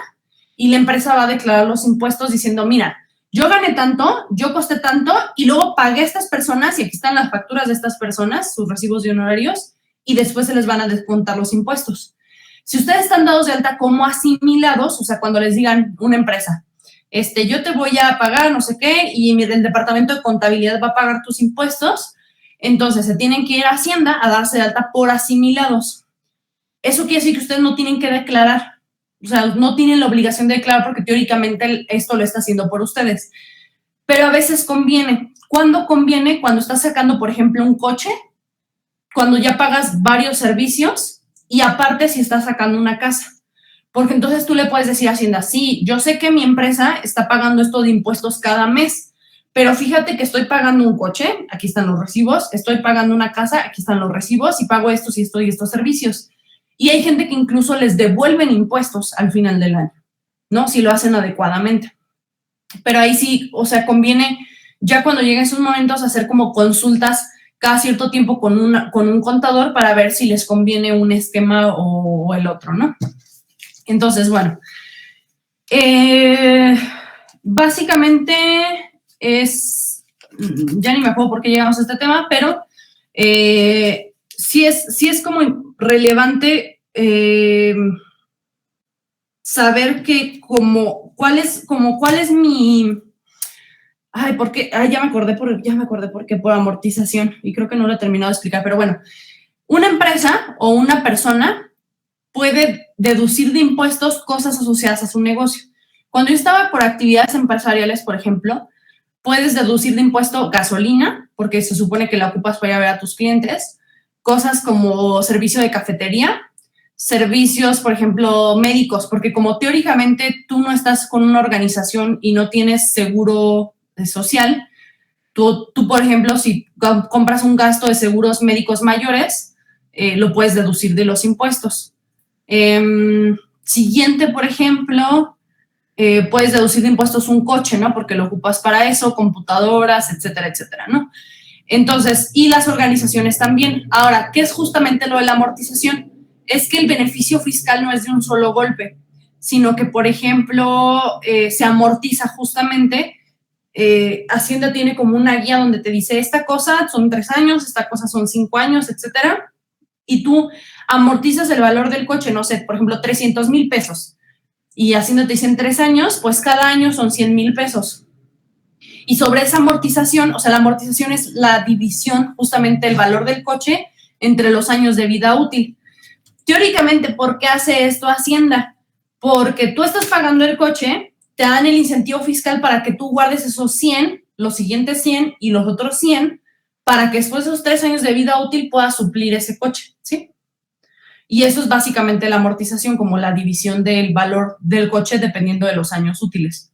Speaker 1: y la empresa va a declarar los impuestos diciendo, mira, yo gané tanto, yo costé tanto y luego pagué a estas personas y aquí están las facturas de estas personas, sus recibos de honorarios y después se les van a descontar los impuestos. Si ustedes están dados de alta como asimilados, o sea, cuando les digan una empresa, yo te voy a pagar no sé qué y el departamento de contabilidad va a pagar tus impuestos, entonces se tienen que ir a Hacienda a darse de alta por asimilados. Eso quiere decir que ustedes no tienen que declarar, o sea, no tienen la obligación de declarar porque teóricamente esto lo está haciendo por ustedes. Pero a veces conviene. ¿Cuándo conviene? Cuando estás sacando, por ejemplo, un coche, cuando ya pagas varios servicios y aparte si estás sacando una casa. Porque entonces tú le puedes decir a Hacienda, sí, yo sé que mi empresa está pagando esto de impuestos cada mes, pero fíjate que estoy pagando un coche, aquí están los recibos, estoy pagando una casa, aquí están los recibos y pago estos y estos servicios. Y hay gente que incluso les devuelven impuestos al final del año, ¿no? Si lo hacen adecuadamente. Pero ahí sí, o sea, conviene ya cuando lleguen esos momentos hacer como consultas cada cierto tiempo con un contador para ver si les conviene un esquema o el otro, ¿no? Entonces, bueno, básicamente ya ni me acuerdo por qué llegamos a este tema, pero sí es como relevante saber que cuál es mi... Ay, porque ya me acordé por qué, por amortización, y creo que no lo he terminado de explicar, pero bueno, una empresa o una persona puede deducir de impuestos cosas asociadas a su negocio. Cuando yo estaba por actividades empresariales, por ejemplo, puedes deducir de impuesto gasolina, porque se supone que la ocupas para ir a ver a tus clientes, cosas como servicio de cafetería, servicios, por ejemplo, médicos, porque como teóricamente tú no estás con una organización y no tienes seguro social, tú por ejemplo, si compras un gasto de seguros médicos mayores, lo puedes deducir de los impuestos. Siguiente, por ejemplo, puedes deducir de impuestos un coche, ¿no? Porque lo ocupas para eso, computadoras, etcétera, etcétera, ¿no? Entonces, y las organizaciones también. Ahora, ¿qué es justamente lo de la amortización? Es que el beneficio fiscal no es de un solo golpe, sino que, por ejemplo, se amortiza justamente. Hacienda tiene como una guía donde te dice esta cosa son 3 años, esta cosa son 5 años, etcétera, y tú amortizas el valor del coche, no sé, por ejemplo, 300,000 pesos, y Hacienda te dice en 3 años, pues cada año son 100,000 pesos. Y sobre esa amortización, o sea, la amortización es la división justamente del valor del coche entre los años de vida útil. Teóricamente, ¿por qué hace esto Hacienda? Porque tú estás pagando el coche, te dan el incentivo fiscal para que tú guardes esos 100, los siguientes 100 y los otros 100, para que después de esos 3 años de vida útil puedas suplir ese coche, ¿sí? Y eso es básicamente la amortización, como la división del valor del coche dependiendo de los años útiles.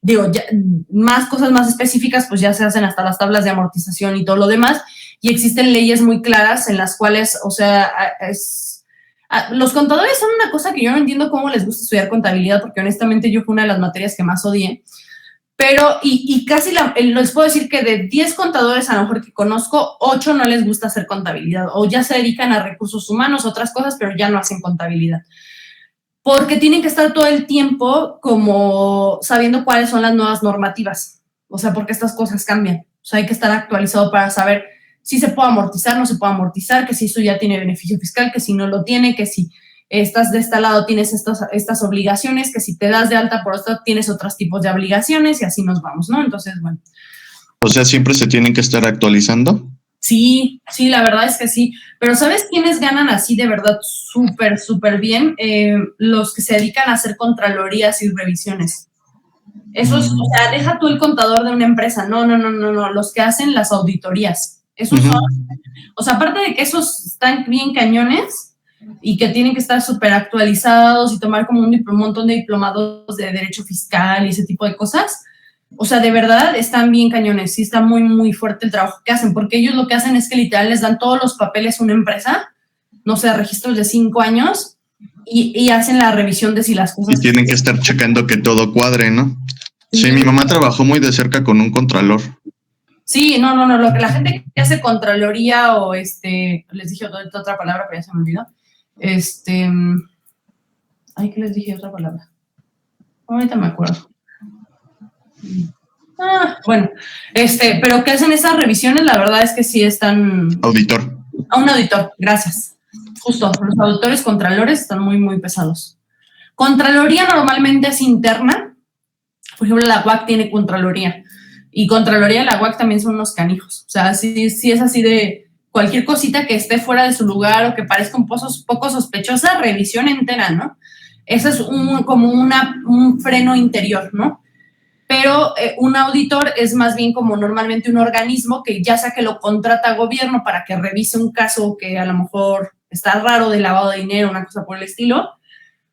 Speaker 1: Digo, ya, más cosas más específicas, pues ya se hacen hasta las tablas de amortización y todo lo demás, y existen leyes muy claras en las cuales, o sea, los contadores son una cosa que yo no entiendo cómo les gusta estudiar contabilidad, porque honestamente yo fue una de las materias que más odié, pero, y casi les puedo decir que de 10 contadores a lo mejor que conozco, 8 no les gusta hacer contabilidad, o ya se dedican a recursos humanos, otras cosas, pero ya no hacen contabilidad. Porque tienen que estar todo el tiempo como sabiendo cuáles son las nuevas normativas, o sea, porque estas cosas cambian, o sea, hay que estar actualizado para saber si se puede amortizar, no se puede amortizar, que si eso ya tiene beneficio fiscal, que si no lo tiene, que si estás de este lado tienes estas obligaciones, que si te das de alta por esto tienes otros tipos de obligaciones y así nos vamos, ¿no? Entonces, bueno.
Speaker 7: O sea, siempre se tienen que estar actualizando.
Speaker 1: Sí, la verdad es que sí. Pero ¿sabes quiénes ganan así de verdad súper, súper bien? Los que se dedican a hacer contralorías y revisiones. Esos, o sea, deja tú el contador de una empresa. No. Los que hacen las auditorías. Esos son, o sea, aparte de que esos están bien cañones y que tienen que estar súper actualizados y tomar como un montón de diplomados de derecho fiscal y ese tipo de cosas. O sea, de verdad están bien cañones, sí está muy, muy fuerte el trabajo que hacen, porque ellos lo que hacen es que literal les dan todos los papeles a una empresa, no sé, registros de 5 años, y hacen la revisión de si las cosas...
Speaker 7: Y tienen que estar checando que todo cuadre, ¿no? Sí, mi mamá trabajó muy de cerca con un contralor.
Speaker 1: Sí, no, lo que la gente que hace contraloría o les dije otra palabra, pero ya se me olvidó. Ay, ¿qué les dije otra palabra? Ahorita me acuerdo. Bueno, pero que hacen esas revisiones, la verdad es que sí están...
Speaker 7: Auditor.
Speaker 1: A un auditor, gracias. Justo, los auditores contralores están muy, muy pesados. Contraloría normalmente es interna. Por ejemplo, la UAC tiene contraloría. Y contraloría y la UAC también son unos canijos. O sea, sí es así de cualquier cosita que esté fuera de su lugar o que parezca un poco sospechosa, revisión entera, ¿no? Eso es como un freno interior, ¿no? Pero un auditor es más bien como normalmente un organismo que ya sea que lo contrata gobierno para que revise un caso que a lo mejor está raro de lavado de dinero, una cosa por el estilo,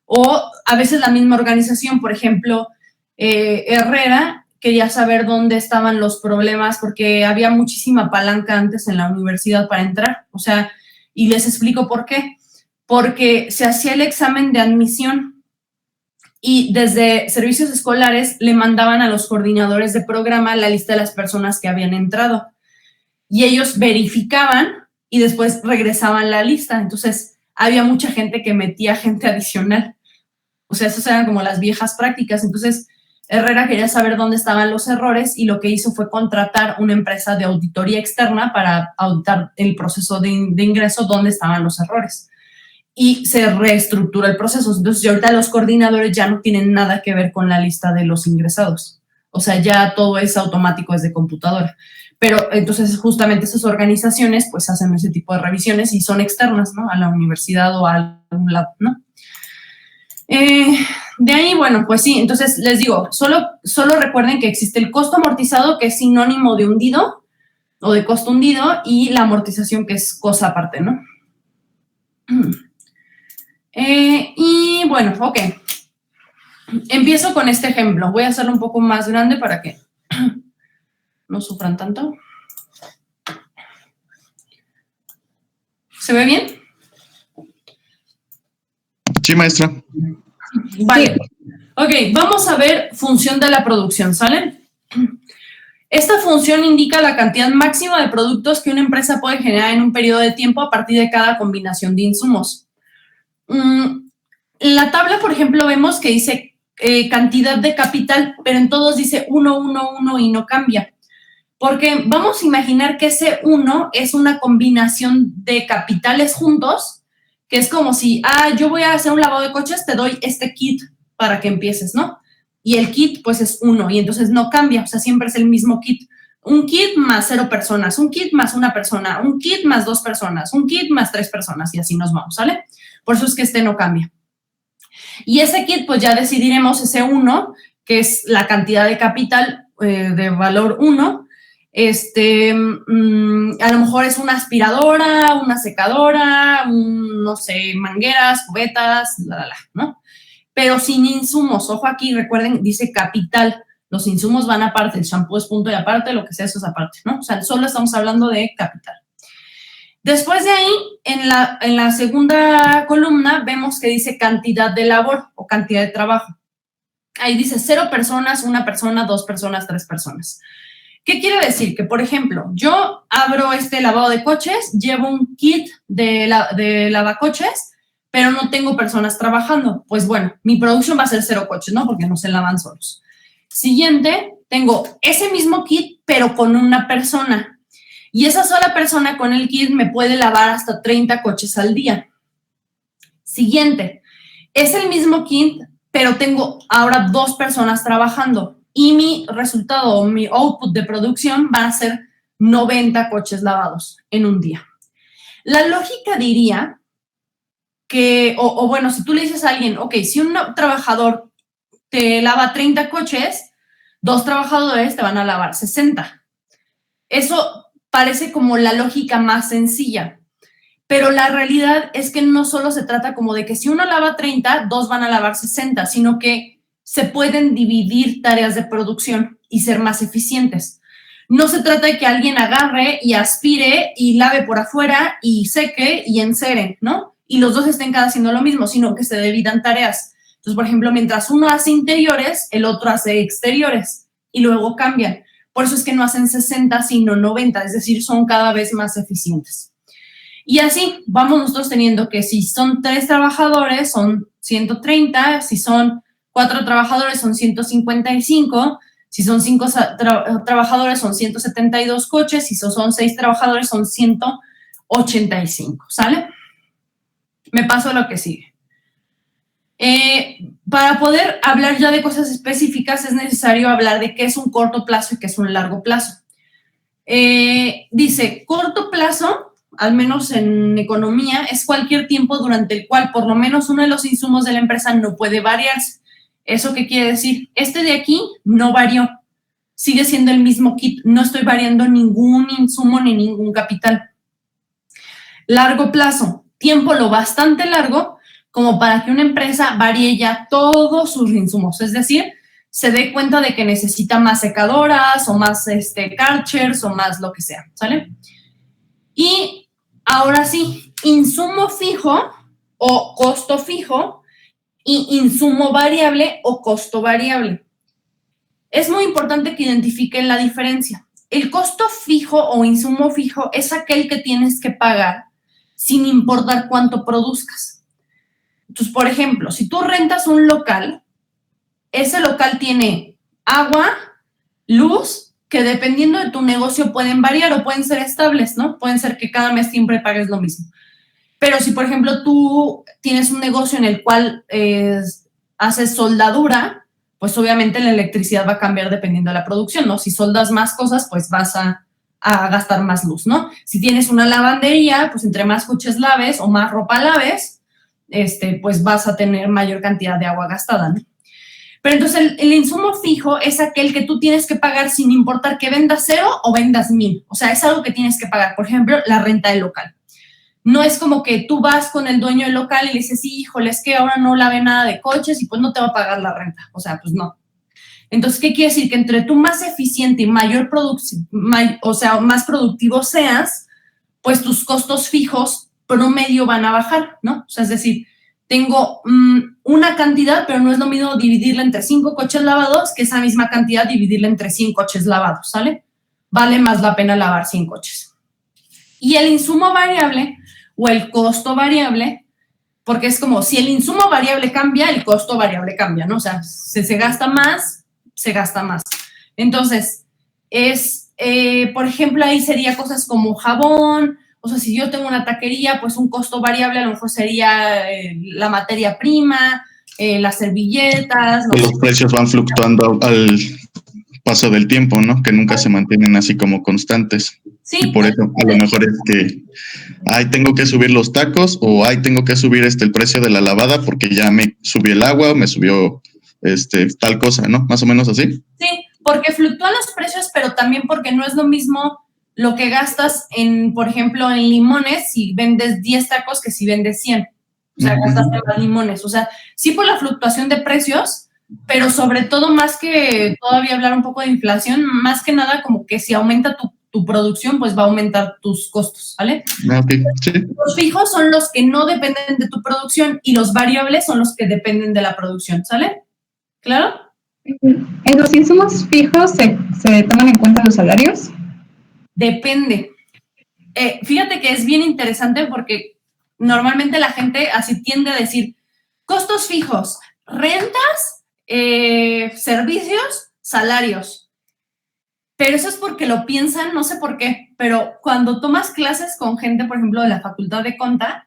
Speaker 1: o a veces la misma organización, por ejemplo, Herrera quería saber dónde estaban los problemas porque había muchísima palanca antes en la universidad para entrar, o sea, y les explico por qué. Porque se hacía el examen de admisión y desde servicios escolares le mandaban a los coordinadores de programa la lista de las personas que habían entrado y ellos verificaban y después regresaban la lista. Entonces, había mucha gente que metía gente adicional. O sea, esas eran como las viejas prácticas. Entonces, Herrera quería saber dónde estaban los errores y lo que hizo fue contratar una empresa de auditoría externa para auditar el proceso de ingreso, dónde estaban los errores. Y se reestructura el proceso. Entonces, ahorita los coordinadores ya no tienen nada que ver con la lista de los ingresados. O sea, ya todo es automático desde computadora. Pero entonces justamente esas organizaciones pues hacen ese tipo de revisiones y son externas, ¿no? A la universidad o a algún lado, ¿no? De ahí, bueno, pues sí, entonces les digo, solo recuerden que existe el costo amortizado, que es sinónimo de hundido o de costo hundido, y la amortización, que es cosa aparte, ¿no? Y bueno, ok. Empiezo con este ejemplo. Voy a hacerlo un poco más grande para que no sufran tanto. ¿Se ve bien?
Speaker 7: Sí, maestra.
Speaker 1: Vale. Ok, vamos a ver función de la producción, ¿sale? Esta función indica la cantidad máxima de productos que una empresa puede generar en un periodo de tiempo a partir de cada combinación de insumos. En la tabla, por ejemplo, vemos que dice cantidad de capital, pero en todos dice 1, 1, 1 y no cambia. Porque vamos a imaginar que ese 1 es una combinación de capitales juntos, que es como si, yo voy a hacer un lavado de coches, te doy este kit para que empieces, ¿no? Y el kit, pues, es 1, y entonces no cambia, o sea, siempre es el mismo kit. Un kit más 0 personas, un kit más 1 persona, un kit más 2 personas, un kit más 3 personas, y así nos vamos, ¿sale? Por eso es que este no cambia. Y ese kit, pues ya decidiremos ese 1, que es la cantidad de capital de valor 1. A lo mejor es una aspiradora, una secadora, no sé, mangueras, cubetas, ¿no? Pero sin insumos. Ojo aquí, recuerden, dice capital. Los insumos van aparte, el shampoo es punto y aparte, lo que sea, eso es aparte, ¿no? O sea, solo estamos hablando de capital. Después de ahí, en la segunda columna, vemos que dice cantidad de labor o cantidad de trabajo. Ahí dice 0 personas, 1 persona, 2 personas, 3 personas. ¿Qué quiere decir? Que, por ejemplo, yo abro este lavado de coches, llevo un kit de lavacoches, pero no tengo personas trabajando. Pues bueno, mi producción va a ser 0 coches, ¿no? Porque no se lavan solos. Siguiente, tengo ese mismo kit, pero con una persona. Y esa sola persona con el kit me puede lavar hasta 30 coches al día. Siguiente, es el mismo kit, pero tengo ahora 2 personas trabajando. Y mi resultado o mi output de producción va a ser 90 coches lavados en un día. La lógica diría que, o bueno, si tú le dices a alguien, ok, si un trabajador te lava 30 coches, 2 trabajadores te van a lavar 60. Eso parece como la lógica más sencilla, pero la realidad es que no solo se trata como de que si uno lava 30, 2 van a lavar 60, sino que se pueden dividir tareas de producción y ser más eficientes. No se trata de que alguien agarre y aspire y lave por afuera y seque y encere, ¿no? Y los 2 estén cada haciendo lo mismo, sino que se dividan tareas. Entonces, por ejemplo, mientras uno hace interiores, el otro hace exteriores y luego cambian. Por eso es que no hacen 60, sino 90, es decir, son cada vez más eficientes. Y así vamos nosotros teniendo que si son 3 trabajadores, son 130, si son 4 trabajadores, son 155, si son 5 trabajadores, son 172 coches, si son 6 trabajadores, son 185, ¿sale? Me paso a lo que sigue. Para poder hablar ya de cosas específicas es necesario hablar de qué es un corto plazo y qué es un largo plazo. Dice, corto plazo, al menos en economía, es cualquier tiempo durante el cual por lo menos uno de los insumos de la empresa no puede variarse. ¿Eso qué quiere decir? Este de aquí no varió, sigue siendo el mismo kit, no estoy variando ningún insumo ni ningún capital. Largo plazo, tiempo lo bastante largo como para que una empresa varíe ya todos sus insumos, es decir, se dé cuenta de que necesita más secadoras o más Kärchers o más lo que sea, ¿sale? Y ahora sí, insumo fijo o costo fijo y insumo variable o costo variable. Es muy importante que identifiquen la diferencia. El costo fijo o insumo fijo es aquel que tienes que pagar sin importar cuánto produzcas. Entonces, por ejemplo, si tú rentas un local, ese local tiene agua, luz, que dependiendo de tu negocio pueden variar o pueden ser estables, ¿no? Pueden ser que cada mes siempre pagues lo mismo. Pero si, por ejemplo, tú tienes un negocio en el cual haces soldadura, pues obviamente la electricidad va a cambiar dependiendo de la producción, ¿no? Si soldas más cosas, pues vas a gastar más luz, ¿no? Si tienes una lavandería, pues entre más coches laves o más ropa laves, pues vas a tener mayor cantidad de agua gastada, ¿no? Pero entonces el insumo fijo es aquel que tú tienes que pagar sin importar que vendas 0 o vendas 1000. O sea, es algo que tienes que pagar. Por ejemplo, la renta del local. No es como que tú vas con el dueño del local y le dices, sí, híjole, es que ahora no lave nada de coches y pues no te va a pagar la renta. O sea, pues no. Entonces, ¿qué quiere decir? Que entre tú más eficiente y mayor producción, o sea, más productivo seas, pues tus costos fijos promedio van a bajar, ¿no? O sea, es decir, tengo una cantidad, pero no es lo mismo dividirla entre 5 coches lavados que esa misma cantidad dividirla entre 100 coches lavados, ¿sale? Vale más la pena lavar 100 coches. Y el insumo variable o el costo variable, porque es como si el insumo variable cambia, el costo variable cambia, ¿no? O sea, si se gasta más, se gasta más. Entonces, por ejemplo, ahí sería cosas como jabón. O sea, si yo tengo una taquería, pues un costo variable a lo mejor sería la materia prima, las servilletas. No
Speaker 7: Los precios van fluctuando al paso del tiempo, ¿no? Que nunca se mantienen así como constantes.
Speaker 1: Sí.
Speaker 7: Y por eso a lo mejor es que, tengo que subir los tacos o tengo que subir el precio de la lavada porque ya me subió el agua, me subió tal cosa, ¿no? Más o menos así.
Speaker 1: Sí, porque fluctúan los precios, pero también porque no es lo mismo lo que gastas por ejemplo, en limones si vendes 10 tacos que si vendes 100. O sea, gastaste más limones. O sea, sí por la fluctuación de precios, pero sobre todo más que todavía hablar un poco de inflación, más que nada como que si aumenta tu producción, pues va a aumentar tus costos, ¿vale?
Speaker 7: Okay, sí.
Speaker 1: Los fijos son los que no dependen de tu producción y los variables son los que dependen de la producción, ¿sale? ¿Claro?
Speaker 2: ¿En los insumos fijos se toman en cuenta los salarios?
Speaker 1: Depende. Fíjate que es bien interesante porque normalmente la gente así tiende a decir costos fijos, rentas, servicios, salarios. Pero eso es porque lo piensan, no sé por qué, pero cuando tomas clases con gente, por ejemplo, de la Facultad de Conta,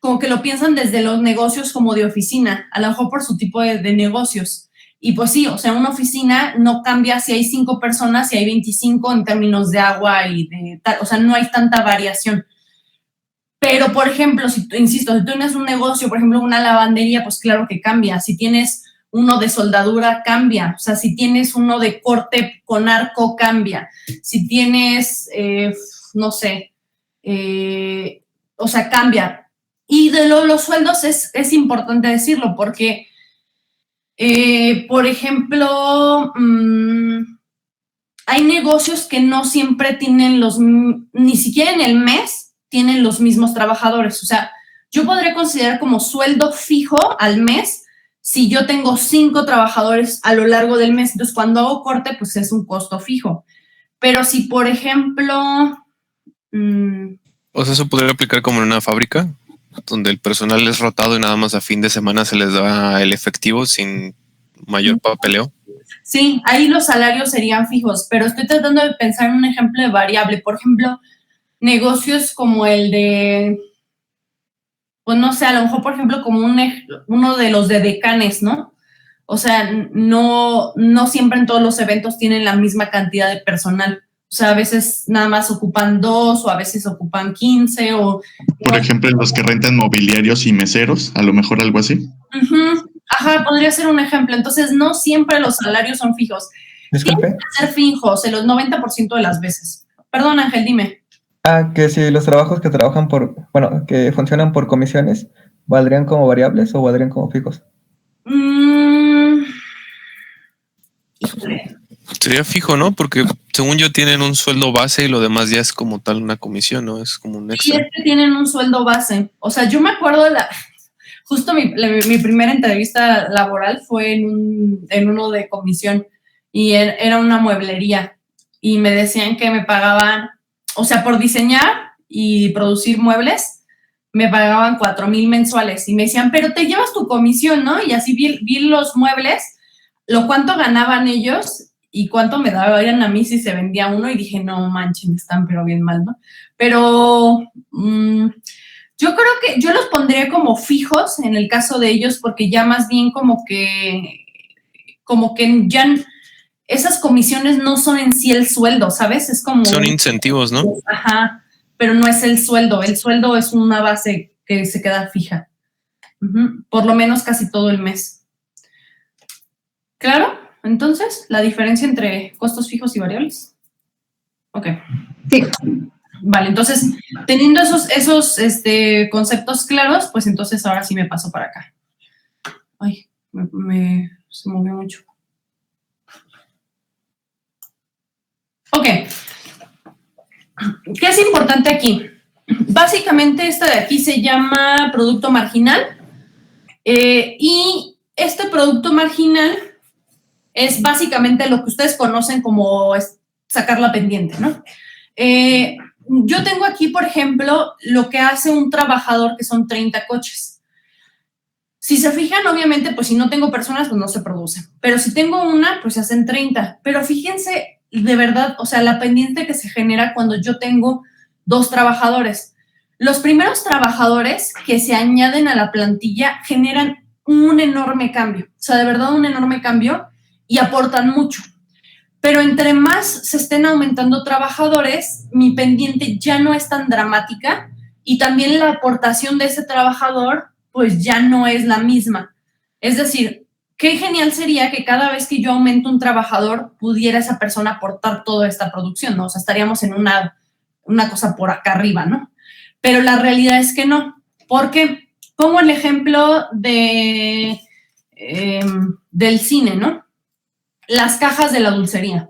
Speaker 1: como que lo piensan desde los negocios como de oficina, a lo mejor por su tipo de negocios. Y pues sí, o sea, una oficina no cambia si hay 5 personas, si hay 25 en términos de agua y de tal, o sea, no hay tanta variación. Pero, por ejemplo, insisto, si tú tienes un negocio, por ejemplo, una lavandería, pues claro que cambia. Si tienes uno de soldadura, cambia. O sea, si tienes uno de corte con arco, cambia. Si tienes, no sé, o sea, cambia. Y de los sueldos es importante decirlo porque... por ejemplo, hay negocios que no siempre tienen ni siquiera en el mes tienen los mismos trabajadores. O sea, yo podría considerar como sueldo fijo al mes si yo tengo 5 trabajadores a lo largo del mes. Entonces, cuando hago corte, pues es un costo fijo. Pero si, por ejemplo...
Speaker 8: O sea, eso podría aplicar como en una fábrica, donde el personal es rotado y nada más a fin de semana se les da el efectivo sin mayor papeleo.
Speaker 1: Sí, ahí los salarios serían fijos, pero estoy tratando de pensar en un ejemplo de variable. Por ejemplo, negocios como el de, pues no sé, a lo mejor, por ejemplo, como uno de los de decanes, ¿no? O sea, no siempre en todos los eventos tienen la misma cantidad de personal. O sea, a veces nada más ocupan 2 o a veces ocupan 15 o...
Speaker 7: Por ejemplo, los que rentan mobiliarios y meseros, a lo mejor algo así.
Speaker 1: Ajá, podría ser un ejemplo. Entonces, no siempre los salarios son fijos.
Speaker 9: Disculpe.
Speaker 1: Tienen que ser fijos en los 90% de las veces. Perdón, Ángel, dime.
Speaker 9: Que si los trabajos que trabajan que funcionan por comisiones, ¿valdrían como variables o valdrían como fijos?
Speaker 1: Híjole.
Speaker 8: Sería fijo, ¿no? Porque según yo tienen un sueldo base y lo demás ya es como tal una comisión, ¿no? Es como un
Speaker 1: Sí,
Speaker 8: extra.
Speaker 1: es que tienen un sueldo base. O sea, yo me acuerdo justo mi primera entrevista laboral fue en uno de comisión y era una mueblería y me decían que me pagaban, o sea, por diseñar y producir muebles, me pagaban 4,000 mensuales y me decían, pero te llevas tu comisión, ¿no? Y así vi los muebles, cuánto ganaban ellos y cuánto me daban a mí si se vendía uno y dije, no manchen, están pero bien mal, ¿no? Pero yo creo que yo los pondría como fijos en el caso de ellos porque ya más bien como que ya esas comisiones no son en sí el sueldo, ¿sabes? Es como...
Speaker 8: Son incentivos, ¿no?
Speaker 1: Ajá, pero no es el sueldo es una base que se queda fija. Por lo menos casi todo el mes. ¿Claro? Entonces, la diferencia entre costos fijos y variables. Ok.
Speaker 2: Sí.
Speaker 1: Vale, entonces, teniendo esos conceptos claros, pues entonces ahora sí me paso para acá. Ay, se movió mucho. Ok. ¿Qué es importante aquí? Básicamente esta de aquí se llama producto marginal y este producto marginal es básicamente lo que ustedes conocen como sacar la pendiente, ¿no? Yo tengo aquí, por ejemplo, lo que hace un trabajador, que son 30 coches. Si se fijan, obviamente, pues si no tengo personas, pues no se produce. Pero si tengo una, pues se hacen 30. Pero fíjense, de verdad, o sea, la pendiente que se genera cuando yo tengo 2 trabajadores. Los primeros trabajadores que se añaden a la plantilla generan un enorme cambio. O sea, de verdad, un enorme cambio y aportan mucho. Pero entre más se estén aumentando trabajadores, mi pendiente ya no es tan dramática y también la aportación de ese trabajador pues ya no es la misma. Es decir, qué genial sería que cada vez que yo aumento un trabajador pudiera esa persona aportar toda esta producción, ¿no? O sea, estaríamos en una cosa por acá arriba, ¿no? Pero la realidad es que no. Porque pongo el ejemplo del cine, ¿no? Las cajas de la dulcería.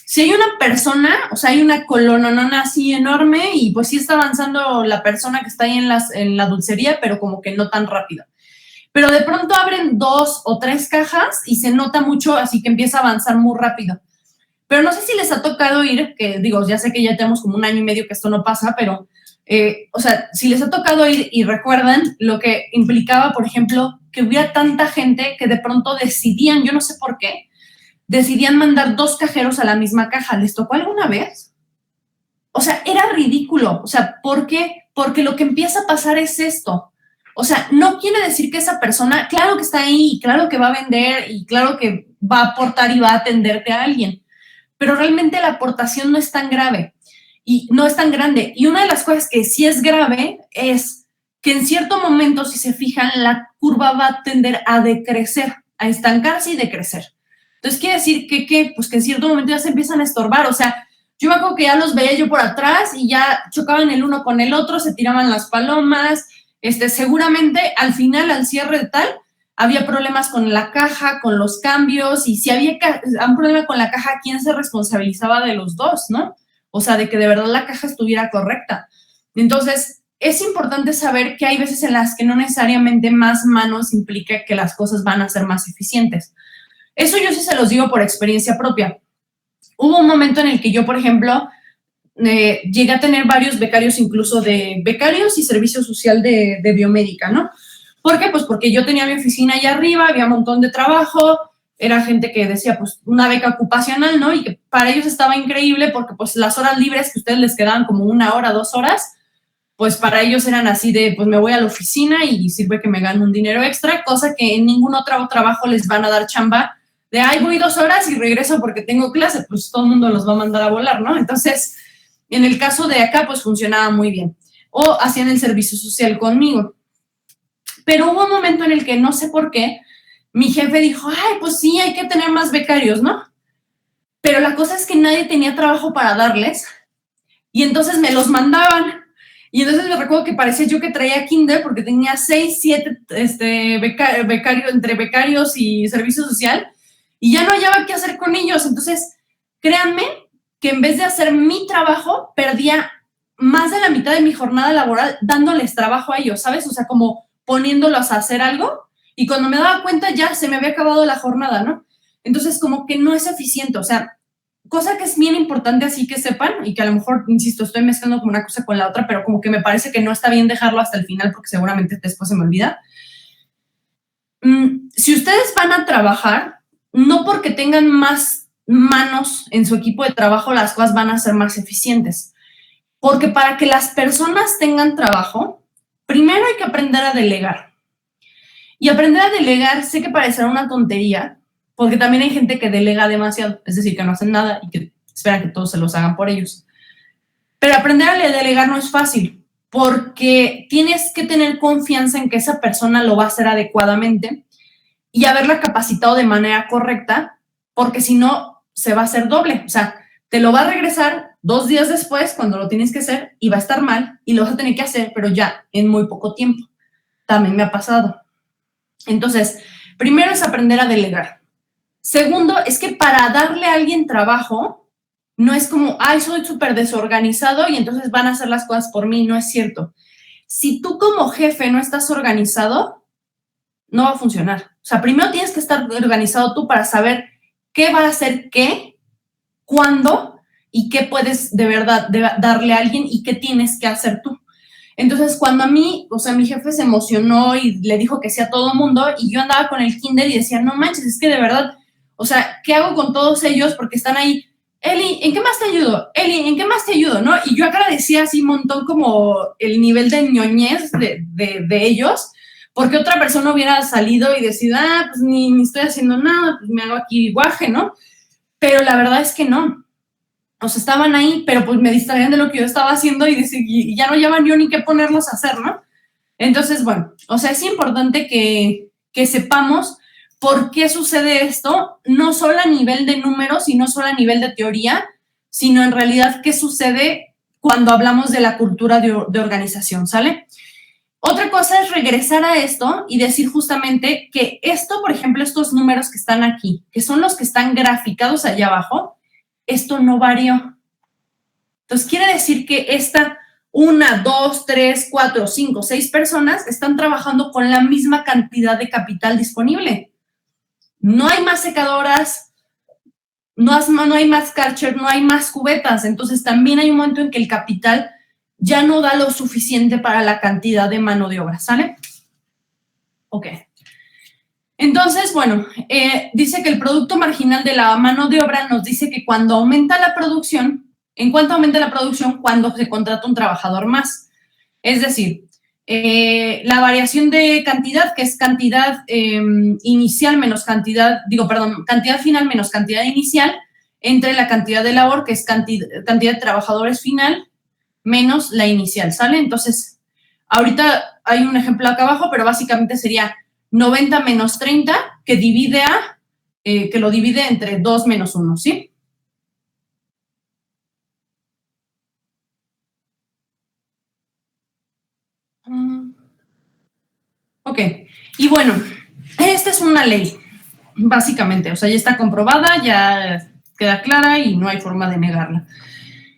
Speaker 1: Si hay una persona, o sea, hay una colononona así enorme y pues sí está avanzando la persona que está ahí en la dulcería, pero como que no tan rápido. Pero de pronto abren 2 o 3 cajas y se nota mucho, así que empieza a avanzar muy rápido. Pero no sé si les ha tocado ir, que digo, ya sé que ya tenemos como 1 año y medio que esto no pasa, pero, o sea, si les ha tocado ir y recuerdan lo que implicaba, por ejemplo, que hubiera tanta gente que de pronto decidían, yo no sé por qué, decidían mandar 2 cajeros a la misma caja. ¿Les tocó alguna vez? O sea, era ridículo. O sea, ¿por qué? Porque lo que empieza a pasar es esto. O sea, no quiere decir que esa persona, claro que está ahí, y claro que va a vender, y claro que va a aportar y va a atenderte a alguien, pero realmente la aportación no es tan grave y no es tan grande. Y una de las cosas que sí es grave es que en cierto momento, si se fijan, la curva va a tender a decrecer, a estancarse y decrecer. Entonces, quiere decir que pues que en cierto momento ya se empiezan a estorbar. O sea, yo me acuerdo que ya los veía yo por atrás y ya chocaban el uno con el otro, se tiraban las palomas. Seguramente al final, al cierre de tal, había problemas con la caja, con los cambios, y si había un problema con la caja, ¿quién se responsabilizaba de los dos, no? O sea, de que de verdad la caja estuviera correcta. Entonces, es importante saber que hay veces en las que no necesariamente más manos implica que las cosas van a ser más eficientes. Eso yo sí se los digo por experiencia propia. Hubo un momento en el que yo, por ejemplo, llegué a tener varios becarios, incluso de becarios y servicio social de biomédica, ¿no? ¿Por qué? Pues porque yo tenía mi oficina allá arriba, había un montón de trabajo, era gente que decía, pues, una beca ocupacional, ¿no? Y que para ellos estaba increíble porque, pues, las horas libres que a ustedes les quedaban como 1 hora, 2 horas, pues para ellos eran así de, pues me voy a la oficina y sirve que me gano un dinero extra, cosa que en ningún otro trabajo les van a dar chamba de, ay, voy 2 horas y regreso porque tengo clase, pues todo el mundo los va a mandar a volar, ¿no? Entonces, en el caso de acá, pues funcionaba muy bien. O hacían el servicio social conmigo. Pero hubo un momento en el que, no sé por qué, mi jefe dijo, ay, pues sí, hay que tener más becarios, ¿no? Pero la cosa es que nadie tenía trabajo para darles y entonces me los mandaban. Y entonces me recuerdo que parecía yo que traía kinder porque tenía 6, 7 becarios, entre becarios y servicio social, y ya no hallaba qué hacer con ellos. Entonces, créanme que en vez de hacer mi trabajo, perdía más de la mitad de mi jornada laboral dándoles trabajo a ellos, ¿sabes? O sea, como poniéndolos a hacer algo, y cuando me daba cuenta ya se me había acabado la jornada, ¿no? Entonces, como que no es eficiente, o sea, cosa que es bien importante así que sepan, y que a lo mejor, insisto, estoy mezclando como una cosa con la otra, pero como que me parece que no está bien dejarlo hasta el final porque seguramente después se me olvida. Si ustedes van a trabajar, no porque tengan más manos en su equipo de trabajo, las cosas van a ser más eficientes. Porque para que las personas tengan trabajo, primero hay que aprender a delegar. Y aprender a delegar, sé que parecerá una tontería, porque también hay gente que delega demasiado, es decir, que no hacen nada y que esperan que todos se los hagan por ellos. Pero aprender a delegar no es fácil, porque tienes que tener confianza en que esa persona lo va a hacer adecuadamente y haberla capacitado de manera correcta, porque si no, se va a hacer doble. O sea, te lo va a regresar 2 días después cuando lo tienes que hacer y va a estar mal y lo vas a tener que hacer, pero ya en muy poco tiempo. También me ha pasado. Entonces, primero es aprender a delegar. Segundo, es que para darle a alguien trabajo, no es como, ay, soy súper desorganizado y entonces van a hacer las cosas por mí. No es cierto. Si tú como jefe no estás organizado, no va a funcionar. O sea, primero tienes que estar organizado tú para saber qué va a hacer qué, cuándo y qué puedes de verdad darle a alguien y qué tienes que hacer tú. Entonces, cuando a mí, o sea, mi jefe se emocionó y le dijo que sí a todo mundo y yo andaba con el kinder y decía, no manches, es que de verdad, o sea, ¿qué hago con todos ellos? Porque están ahí, Eli, ¿en qué más te ayudo? Eli, ¿en qué más te ayudo? ¿No? Y yo agradecía así un montón como el nivel de ñoñez de ellos, porque otra persona hubiera salido y decidido, pues ni estoy haciendo nada, pues me hago aquí guaje, ¿no? Pero la verdad es que no. O sea, estaban ahí, pero pues me distraían de lo que yo estaba haciendo y ya no llevan yo ni qué ponerlos a hacer, ¿no? Entonces, bueno, o sea, es importante que sepamos por qué sucede esto, no solo a nivel de números y no solo a nivel de teoría, sino en realidad qué sucede cuando hablamos de la cultura de organización, ¿sale? Otra cosa es regresar a esto y decir justamente que esto, por ejemplo, estos números que están aquí, que son los que están graficados allá abajo, esto no varió. Entonces, quiere decir que esta 1, 2, 3, 4, 5, 6 personas están trabajando con la misma cantidad de capital disponible. No hay más secadoras, no hay más Karcher, no hay más cubetas. Entonces, también hay un momento en que el capital ya no da lo suficiente para la cantidad de mano de obra, ¿sale? Ok. Entonces, bueno, dice que el producto marginal de la mano de obra nos dice que cuando aumenta la producción, ¿en cuánto aumenta la producción? Cuando se contrata un trabajador más. Es decir, la variación de cantidad, que es cantidad inicial menos cantidad, cantidad final menos cantidad inicial, entre la cantidad de labor, que es cantidad de trabajadores final, menos la inicial, ¿sale? Entonces, ahorita hay un ejemplo acá abajo, pero básicamente sería 90 menos 30, que lo divide entre 2 menos 1, ¿sí? Ok, y bueno, esta es una ley, básicamente, o sea, ya está comprobada, ya queda clara y no hay forma de negarla.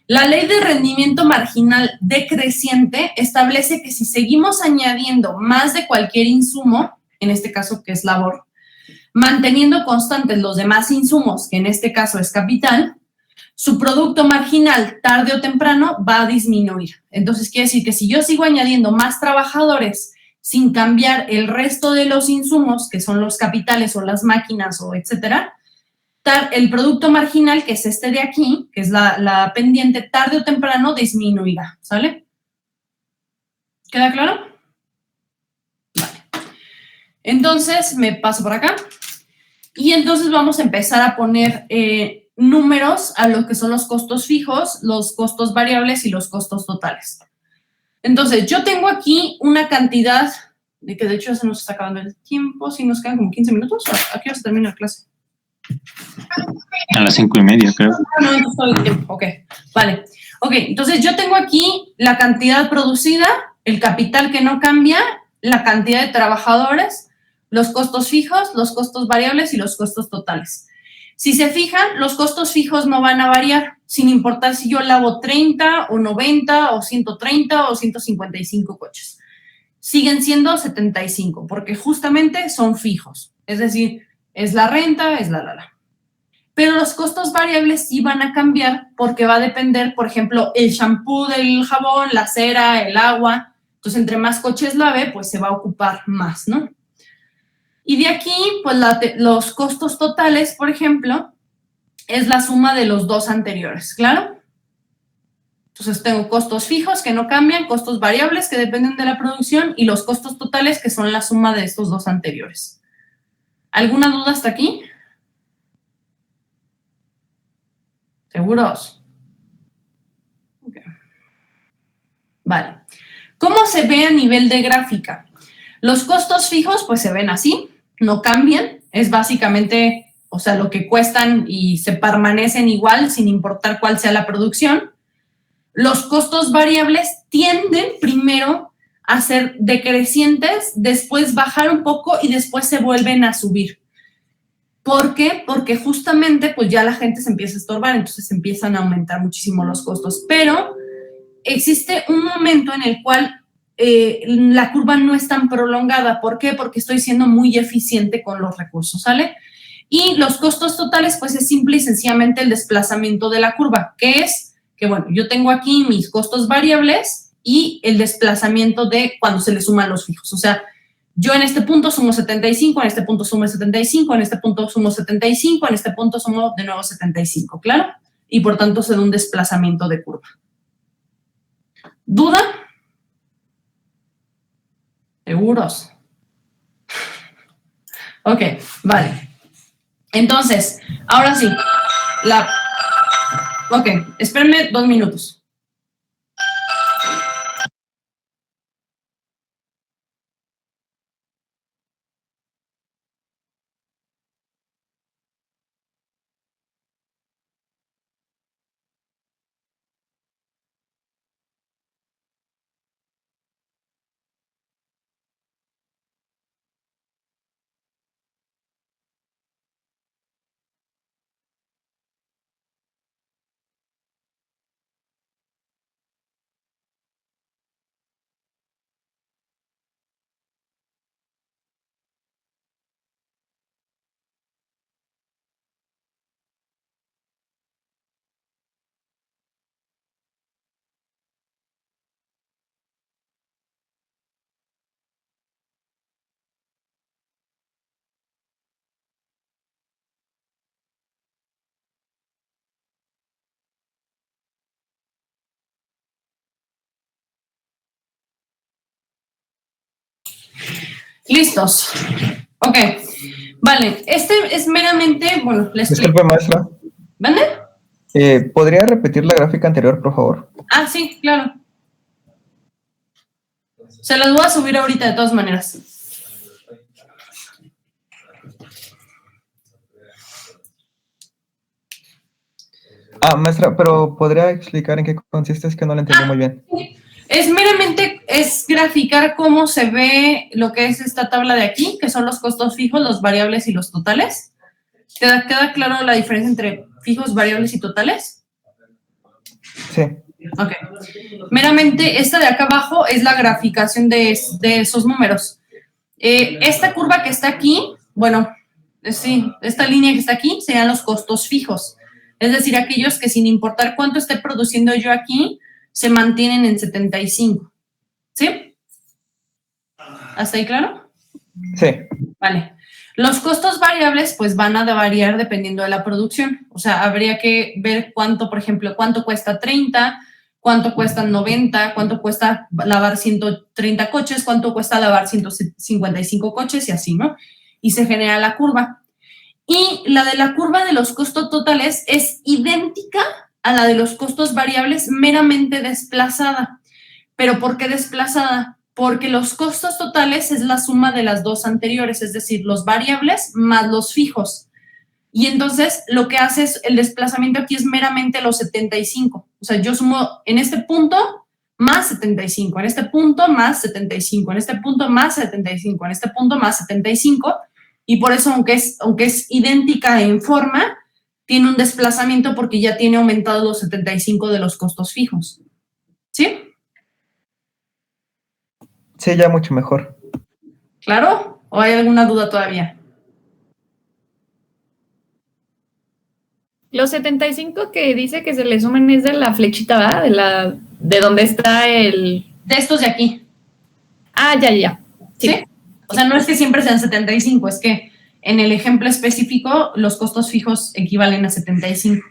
Speaker 1: La ley de rendimiento marginal decreciente establece que si seguimos añadiendo más de cualquier insumo, en este caso que es labor, manteniendo constantes los demás insumos, que en este caso es capital, su producto marginal tarde o temprano va a disminuir. Entonces quiere decir que si yo sigo añadiendo más trabajadores sin cambiar el resto de los insumos, que son los capitales o las máquinas o etcétera, el producto marginal, que es este de aquí, que es la pendiente, tarde o temprano disminuirá, ¿sale? ¿Queda claro? Vale. Entonces, me paso por acá. Y entonces vamos a empezar a poner números a lo que son los costos fijos, los costos variables y los costos totales. Entonces, yo tengo aquí una cantidad, de que de hecho ya se nos está acabando el tiempo, si nos quedan como 15 minutos, ¿a qué hora se termina la clase?
Speaker 6: A las 5:30, creo.
Speaker 1: No, entonces todo el tiempo, ok, vale. Ok, entonces yo tengo aquí la cantidad producida, el capital que no cambia, la cantidad de trabajadores, los costos fijos, los costos variables y los costos totales. Si se fijan, los costos fijos no van a variar, sin importar si yo lavo 30 o 90 o 130 o 155 coches. Siguen siendo 75, porque justamente son fijos. Es decir, es la renta, es la. Pero los costos variables sí van a cambiar porque va a depender, por ejemplo, el shampoo del jabón, la cera, el agua. Entonces, entre más coches lave, pues se va a ocupar más, ¿no? Y de aquí, pues los costos totales, por ejemplo, es la suma de los dos anteriores, ¿claro? Entonces, tengo costos fijos que no cambian, costos variables que dependen de la producción y los costos totales que son la suma de estos dos anteriores. ¿Alguna duda hasta aquí? ¿Seguros? Okay. Vale. ¿Cómo se ve a nivel de gráfica? Los costos fijos pues se ven así, no cambian, es básicamente, o sea, lo que cuestan y se permanecen igual sin importar cuál sea la producción. Los costos variables tienden primero a ser decrecientes, después bajar un poco y después se vuelven a subir. ¿Por qué? Porque justamente pues ya la gente se empieza a estorbar, entonces empiezan a aumentar muchísimo los costos, pero existe un momento en el cual la curva no es tan prolongada. ¿Por qué? Porque estoy siendo muy eficiente con los recursos, ¿sale? Y los costos totales, pues es simple y sencillamente el desplazamiento de la curva, que es que, bueno, yo tengo aquí mis costos variables y el desplazamiento de cuando se le suman los fijos. O sea, yo en este punto sumo 75, en este punto sumo 75, en este punto sumo 75, en este punto sumo de nuevo 75, ¿claro? Y por tanto se da un desplazamiento de curva. ¿Duda? ¿Seguros? Ok, vale. Entonces, ahora sí. Ok, espérenme 2 minutos. Listos. Ok. Vale, este es meramente, bueno, les explico.
Speaker 9: Disculpe, maestra.
Speaker 1: ¿Vale?
Speaker 9: ¿Podría repetir la gráfica anterior, por favor?
Speaker 1: Ah, sí, claro. Se las voy a subir ahorita de todas maneras.
Speaker 9: Maestra, pero ¿podría explicar en qué consiste? Es que no lo entendí muy bien.
Speaker 1: Es meramente, es graficar cómo se ve lo que es esta tabla de aquí, que son los costos fijos, los variables y los totales. ¿Queda claro la diferencia entre fijos, variables y totales?
Speaker 9: Sí.
Speaker 1: Ok. Meramente, esta de acá abajo es la graficación de esos números. Esta curva que está aquí, bueno, sí, esta línea que está aquí serían los costos fijos. Es decir, aquellos que sin importar cuánto esté produciendo yo aquí, se mantienen en 75. ¿Sí? ¿Hasta ahí claro?
Speaker 9: Sí.
Speaker 1: Vale. Los costos variables pues van a variar dependiendo de la producción. O sea, habría que ver cuánto, por ejemplo, cuánto cuesta 30, cuánto cuestan 90, cuánto cuesta lavar 130 coches, cuánto cuesta lavar 155 coches y así, ¿no? Y se genera la curva. Y la de la curva de los costos totales es idéntica a la de los costos variables, meramente desplazada. ¿Pero por qué desplazada? Porque los costos totales es la suma de las dos anteriores, es decir, los variables más los fijos. Y entonces lo que hace es, el desplazamiento aquí es meramente los 75. O sea, yo sumo en este punto más 75, en este punto más 75, en este punto más 75, en este punto más 75. Y por eso, aunque es idéntica en forma, tiene un desplazamiento porque ya tiene aumentado los 75 de los costos fijos. ¿Sí?
Speaker 9: Sí, ya mucho mejor.
Speaker 1: ¿Claro? ¿O hay alguna duda todavía?
Speaker 10: Los 75 que dice que se le sumen es de la flechita, ¿va? De donde está el...
Speaker 1: De estos de aquí.
Speaker 10: Ah, ya.
Speaker 1: ¿Sí? O sea, no es que siempre sean 75, es que en el ejemplo específico los costos fijos equivalen a 75.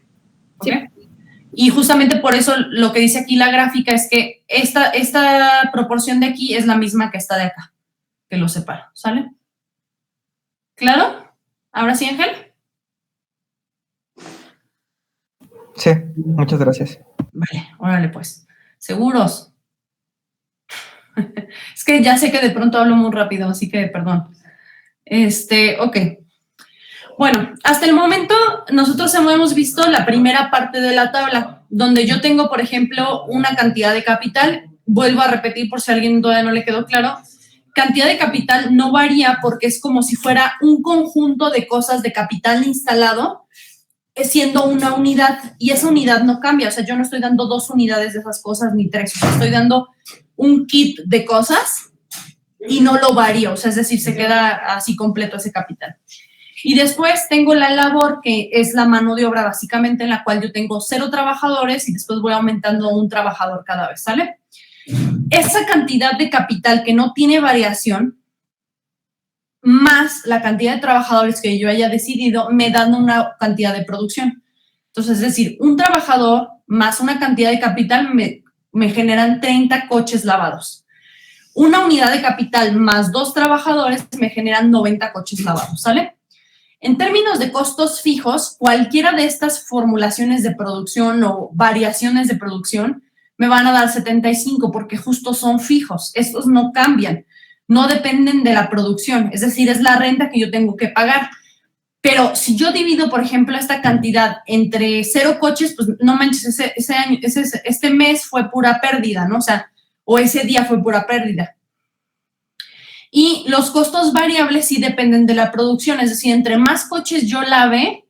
Speaker 1: ¿Okay? Sí. Y justamente por eso lo que dice aquí la gráfica es que esta proporción de aquí es la misma que esta de acá, que lo separo, ¿sale? ¿Claro? ¿Ahora sí, Ángel?
Speaker 9: Sí, muchas gracias.
Speaker 1: Vale, órale pues. ¿Seguros? Es que ya sé que de pronto hablo muy rápido, así que perdón. Ok. Bueno, hasta el momento nosotros hemos visto la primera parte de la tabla, donde yo tengo, por ejemplo, una cantidad de capital. Vuelvo a repetir por si a alguien todavía no le quedó claro. Cantidad de capital no varía porque es como si fuera un conjunto de cosas de capital instalado, siendo una unidad, y esa unidad no cambia. O sea, yo no estoy dando 2 unidades de esas cosas ni 3, o sea, estoy dando un kit de cosas y no lo varío, o sea, es decir, se queda así completo ese capital. Y después tengo la labor, que es la mano de obra básicamente, en la cual yo tengo 0 trabajadores y después voy aumentando un trabajador cada vez, ¿sale? Esa cantidad de capital que no tiene variación, más la cantidad de trabajadores que yo haya decidido, me dan una cantidad de producción. Entonces, es decir, un trabajador más una cantidad de capital me generan 30 coches lavados. Una unidad de capital más 2 trabajadores me generan 90 coches lavados, ¿sale? En términos de costos fijos, cualquiera de estas formulaciones de producción o variaciones de producción me van a dar 75 porque justo son fijos. Estos no cambian. No dependen de la producción, es decir, es la renta que yo tengo que pagar. Pero si yo divido, por ejemplo, esta cantidad entre 0 coches, pues no manches, este mes fue pura pérdida, ¿no? O sea, o ese día fue pura pérdida. Y los costos variables sí dependen de la producción, es decir, entre más coches yo lave,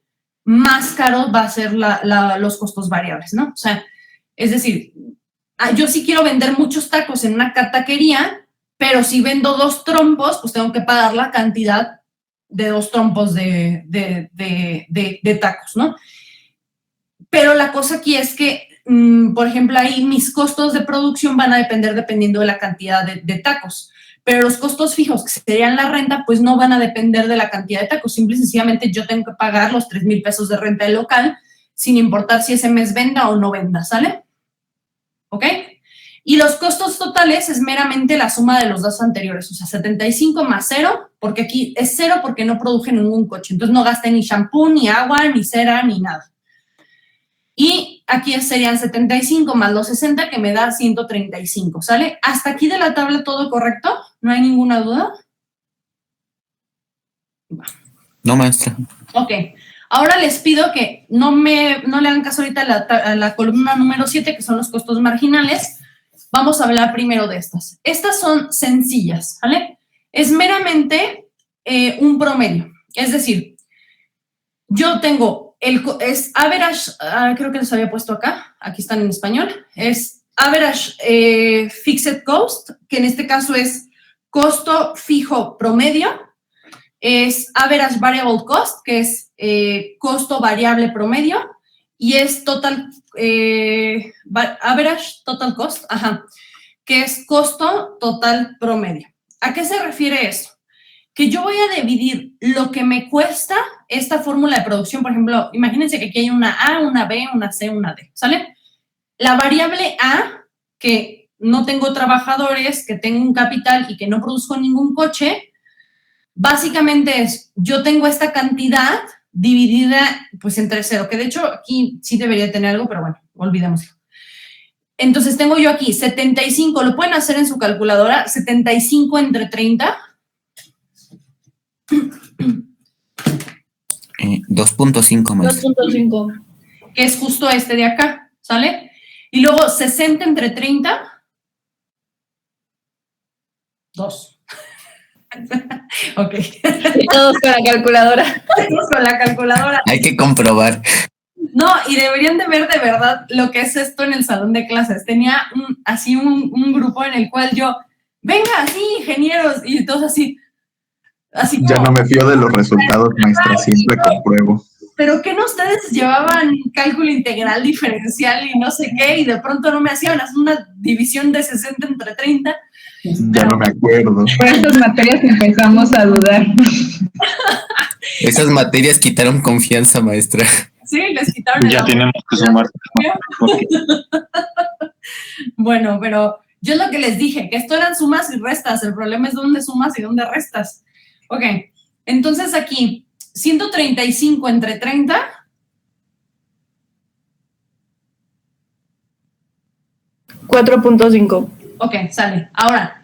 Speaker 1: más caro va a ser los costos variables, ¿no? O sea, es decir, yo sí quiero vender muchos tacos en una taquería, pero si vendo 2 trompos, pues tengo que pagar la cantidad de 2 trompos de tacos, ¿no? Pero la cosa aquí es que, por ejemplo, ahí mis costos de producción van a depender dependiendo de la cantidad de tacos, pero los costos fijos, que serían la renta, pues no van a depender de la cantidad de tacos. Simple y sencillamente yo tengo que pagar los 3,000 pesos de renta del local, sin importar si ese mes venda o no venda, ¿sale? ¿Ok? Y los costos totales es meramente la suma de los 2 anteriores, o sea, 75 más 0, porque aquí es 0 porque no produje ningún coche, entonces no gasté ni shampoo, ni agua, ni cera, ni nada. Y aquí serían 75 más los 60, que me da 135, ¿sale? ¿Hasta aquí de la tabla todo correcto? ¿No hay ninguna duda?
Speaker 4: No, maestra.
Speaker 1: Ok. Ahora les pido que no le hagan caso ahorita a la columna número 7, que son los costos marginales. Vamos a hablar primero de estas. Estas son sencillas, ¿vale? Es meramente un promedio. Es decir, yo tengo es average, creo que les había puesto acá, aquí están en español, es average fixed cost, que en este caso es costo fijo promedio, es average variable cost, que es costo variable promedio, y es total, average total cost, que es costo total promedio. ¿A qué se refiere esto? Que yo voy a dividir lo que me cuesta esta fórmula de producción. Por ejemplo, imagínense que aquí hay una A, una B, una C, una D, ¿sale? La variable A, que no tengo trabajadores, que tengo un capital y que no produzco ningún coche, básicamente es, yo tengo esta cantidad dividida pues entre 0, que de hecho aquí sí debería tener algo, pero bueno, olvidémoslo. Entonces tengo yo aquí 75, lo pueden hacer en su calculadora, 75 entre 30.
Speaker 4: 2.5 más.
Speaker 1: 2.5, que es justo este de acá, ¿sale? Y luego 60 entre 30, 2. Ok.
Speaker 10: Y todos con la calculadora.
Speaker 1: Todos con la calculadora.
Speaker 4: Hay que comprobar.
Speaker 1: No, y deberían de ver de verdad lo que es esto en el salón de clases. Tenía un grupo en el cual yo, venga, sí, ingenieros, y todos así como,
Speaker 7: ya no me fío de los resultados, maestra, siempre compruebo.
Speaker 1: Pero que no ustedes llevaban cálculo integral diferencial y no sé qué, y de pronto no me hacían una división de 60 entre 30.
Speaker 7: Ya no me acuerdo.
Speaker 2: Por estas materias empezamos a dudar.
Speaker 4: Esas materias quitaron confianza, maestra.
Speaker 1: Sí, les quitaron.
Speaker 6: Ya tenemos que sumar.
Speaker 1: Bueno, pero yo lo que les dije, que esto eran sumas y restas. El problema es dónde sumas y dónde restas. Ok, entonces aquí, 135 entre 30.
Speaker 10: $4.5.
Speaker 1: Ok, sale. Ahora,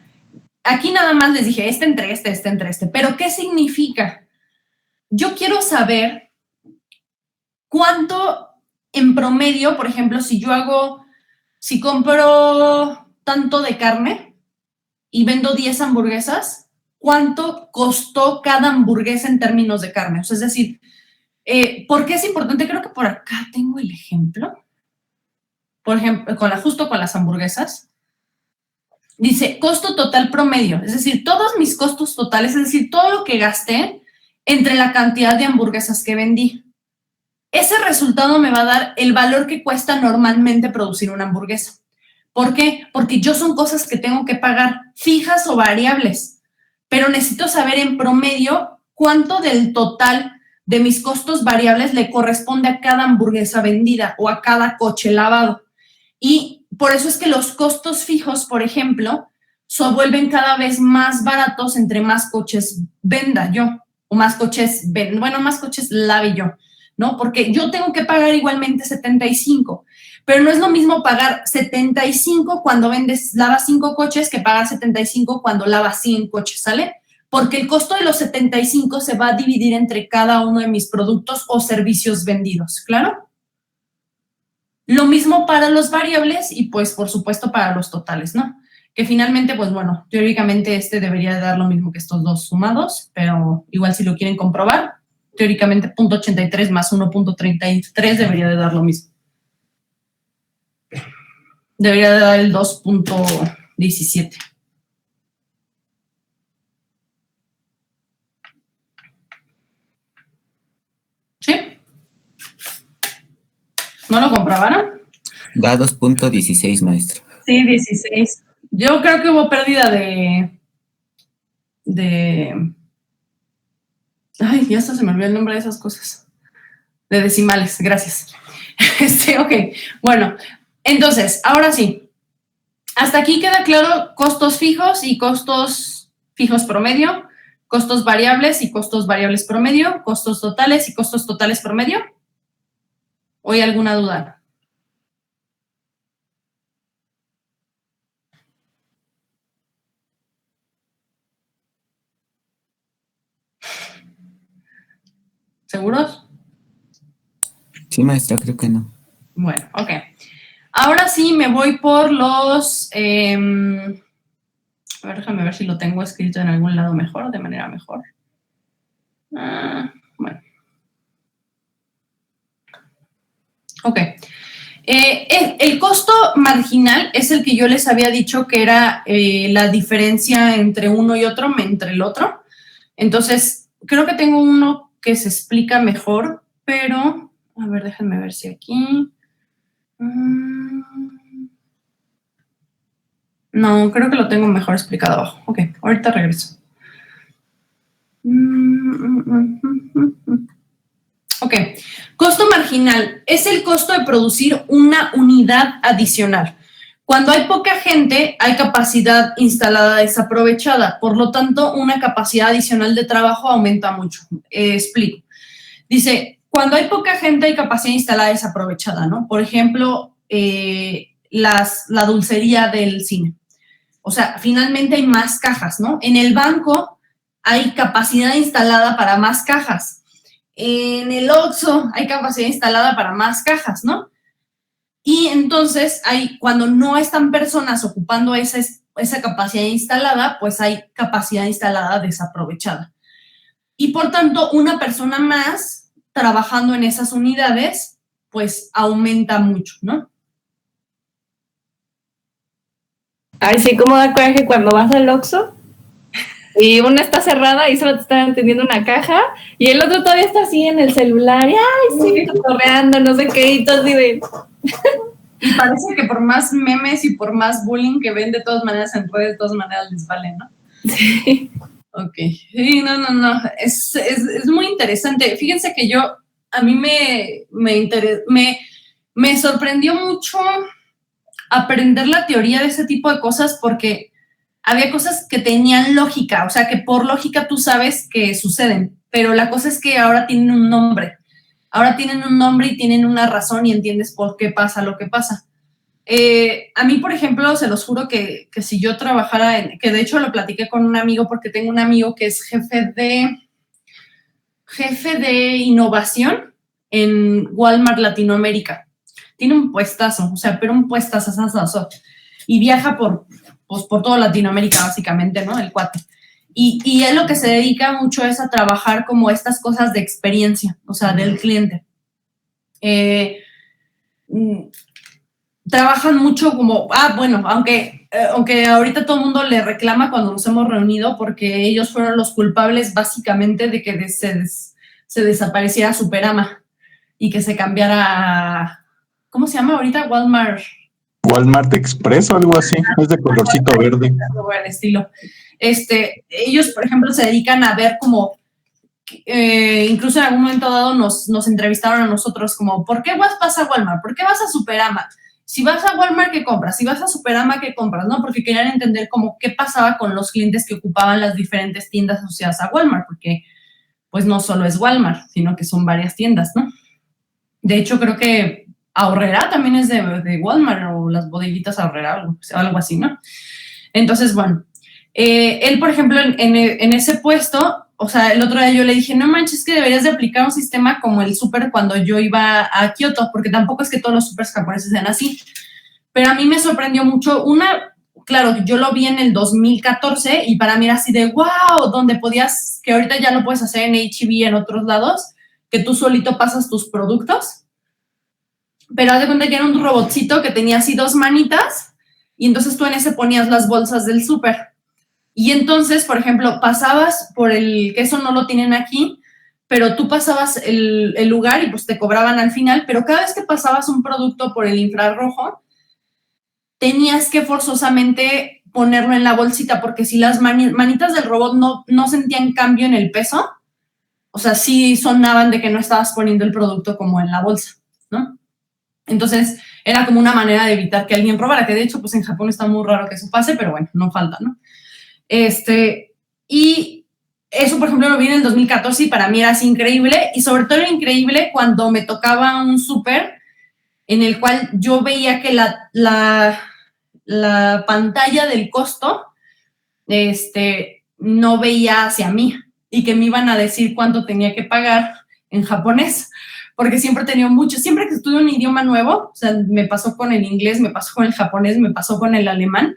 Speaker 1: aquí nada más les dije, entre este. Pero ¿qué significa? Yo quiero saber cuánto en promedio, por ejemplo, si compro tanto de carne y vendo 10 hamburguesas, ¿cuánto costó cada hamburguesa en términos de carne? O sea, es decir, ¿por qué es importante? Creo que por acá tengo el ejemplo. Por ejemplo, justo con las hamburguesas. Dice, costo total promedio, es decir, todos mis costos totales, es decir, todo lo que gasté entre la cantidad de hamburguesas que vendí. Ese resultado me va a dar el valor que cuesta normalmente producir una hamburguesa. ¿Por qué? Porque son cosas que tengo que pagar, fijas o variables, pero necesito saber en promedio cuánto del total de mis costos variables le corresponde a cada hamburguesa vendida o a cada coche lavado. Y por eso es que los costos fijos, por ejemplo, se vuelven cada vez más baratos entre más coches venda yo, o más coches lave yo, ¿no? Porque yo tengo que pagar igualmente 75, pero no es lo mismo pagar 75 cuando lavas 5 coches que pagar 75 cuando lavas 100 coches, ¿sale? Porque el costo de los 75 se va a dividir entre cada uno de mis productos o servicios vendidos, ¿claro? Lo mismo para los variables y, pues, por supuesto, para los totales, ¿no? Que finalmente, pues, bueno, teóricamente debería de dar lo mismo que estos dos sumados, pero igual si lo quieren comprobar, teóricamente 0.83 más 1.33 debería de dar lo mismo. Debería de dar el 2.17. ¿Sí? ¿No lo comprobaron?
Speaker 4: Da 2.16, maestro.
Speaker 1: Sí, 16. Yo creo que hubo pérdida Ay, ya hasta se me olvidó el nombre de esas cosas. De decimales, gracias. Ok, bueno, entonces, ahora sí. Hasta aquí queda claro costos fijos y costos fijos promedio, costos variables y costos variables promedio, costos totales y costos totales promedio. ¿O hay alguna duda? ¿Seguros?
Speaker 4: Sí, maestra, creo que no.
Speaker 1: Bueno, ok. Ahora sí me voy por los... a ver, déjame ver si lo tengo escrito en algún lado mejor, de manera mejor. Bueno. Ok. El costo marginal es el que yo les había dicho que era la diferencia entre uno y otro, entre el otro. Entonces, creo que tengo uno que se explica mejor, pero, a ver, déjenme ver si aquí... No, creo que lo tengo mejor explicado abajo. Ok, ahorita regreso. Ok, costo marginal es el costo de producir una unidad adicional. Cuando hay poca gente, hay capacidad instalada desaprovechada. Por lo tanto, una capacidad adicional de trabajo aumenta mucho. Explico. Dice, cuando hay poca gente, hay capacidad instalada desaprovechada, ¿no? Por ejemplo, la dulcería del cine. O sea, finalmente hay más cajas, ¿no? En el banco hay capacidad instalada para más cajas. En el Oxxo hay capacidad instalada para más cajas, ¿no? Y entonces, cuando no están personas ocupando esa capacidad instalada, pues hay capacidad instalada desaprovechada. Y por tanto, una persona más trabajando en esas unidades, pues aumenta mucho, ¿no?
Speaker 10: Ay, sí, cómo da coraje cuando vas al Oxxo y una está cerrada y solo te están atendiendo una caja y el otro todavía está así en el celular y ay, sí, cotorreando, no sé qué, y todo así de...
Speaker 1: Y parece que por más memes y por más bullying que ven de todas maneras en redes, de todas maneras les vale, ¿no?
Speaker 10: Sí.
Speaker 1: Ok. Sí, no. Es muy interesante. Fíjense que a mí me sorprendió mucho aprender la teoría de ese tipo de cosas porque había cosas que tenían lógica, o sea, que por lógica tú sabes que suceden, pero la cosa es que ahora tienen un nombre. Ahora tienen un nombre y tienen una razón y entiendes por qué pasa lo que pasa. A mí, por ejemplo, se los juro que si yo trabajara, que de hecho lo platiqué con un amigo, porque tengo un amigo que es jefe de innovación en Walmart Latinoamérica. Tiene un puestazo, o sea, pero un puestazo, y viaja por toda Latinoamérica, básicamente, ¿no? El cuate. Y él lo que se dedica mucho es a trabajar como estas cosas de experiencia, o sea, del cliente. Trabajan mucho como, bueno, aunque ahorita todo el mundo le reclama cuando nos hemos reunido porque ellos fueron los culpables básicamente de que se desapareciera Superama y que se cambiara, ¿cómo se llama ahorita?
Speaker 11: Walmart Express o algo así, es de colorcito verde.
Speaker 1: El estilo. Ellos, por ejemplo, se dedican a ver como, incluso en algún momento dado nos entrevistaron a nosotros como, ¿por qué vas a Walmart? ¿Por qué vas a Superama? Si vas a Walmart, ¿qué compras? Si vas a Superama, ¿qué compras? ¿No? Porque querían entender como qué pasaba con los clientes que ocupaban las diferentes tiendas asociadas a Walmart, porque pues no solo es Walmart, sino que son varias tiendas, ¿no? De hecho, creo que Aurrera también es de Walmart, o las bodeguitas Aurrera, algo así, ¿no? Entonces, bueno, él, por ejemplo, en ese puesto, o sea, el otro día yo le dije, no manches, que deberías de aplicar un sistema como el súper cuando yo iba a Kioto, porque tampoco es que todos los súperes japoneses sean así. Pero a mí me sorprendió mucho claro, yo lo vi en el 2014 y para mí era así de, wow, donde podías, que ahorita ya lo puedes hacer en H-E-B y en otros lados, que tú solito pasas tus productos. Pero haz de cuenta que era un robotcito que tenía así 2 manitas y entonces tú en ese ponías las bolsas del súper. Y entonces, por ejemplo, pasabas por que eso no lo tienen aquí, pero tú pasabas el lugar y pues te cobraban al final, pero cada vez que pasabas un producto por el infrarrojo, tenías que forzosamente ponerlo en la bolsita, porque si las manitas del robot no sentían cambio en el peso, o sea, sí sonaban de que no estabas poniendo el producto como en la bolsa, ¿no? Entonces, era como una manera de evitar que alguien robara, que de hecho, pues en Japón está muy raro que eso pase, pero bueno, no falta, ¿no? Y eso, por ejemplo, lo vi en el 2014 y para mí era así increíble, y sobre todo era increíble cuando me tocaba un súper en el cual yo veía que la pantalla del costo no veía hacia mí y que me iban a decir cuánto tenía que pagar en japonés, porque siempre he tenido siempre que estudio un idioma nuevo, o sea, me pasó con el inglés, me pasó con el japonés, me pasó con el alemán,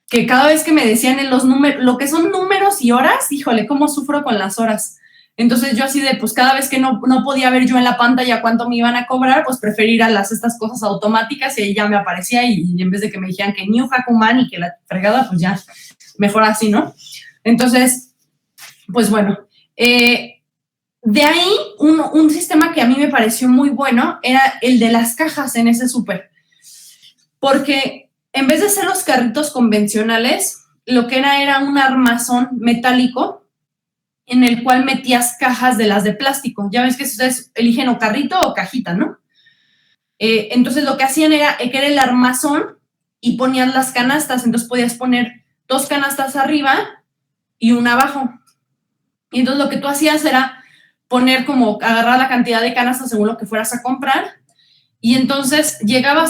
Speaker 1: que cada vez que me decían en los números, lo que son números y horas, híjole, cómo sufro con las horas. Entonces yo así de, pues cada vez que no podía ver yo en la pantalla cuánto me iban a cobrar, pues preferí ir a estas cosas automáticas y ahí ya me aparecía y en vez de que me dijeran que New Hakuman y que la fregada, pues ya, mejor así, ¿no? Entonces, pues bueno, de ahí un sistema que a mí me pareció muy bueno era el de las cajas en ese súper, porque en vez de ser los carritos convencionales, lo que era un armazón metálico en el cual metías cajas de las de plástico. Ya ves que ustedes eligen o carrito o cajita, ¿no? Entonces lo que hacían era que era el armazón y ponían las canastas. Entonces podías poner 2 canastas arriba y una abajo. Y entonces lo que tú hacías era poner agarrar la cantidad de canastas según lo que fueras a comprar. Y entonces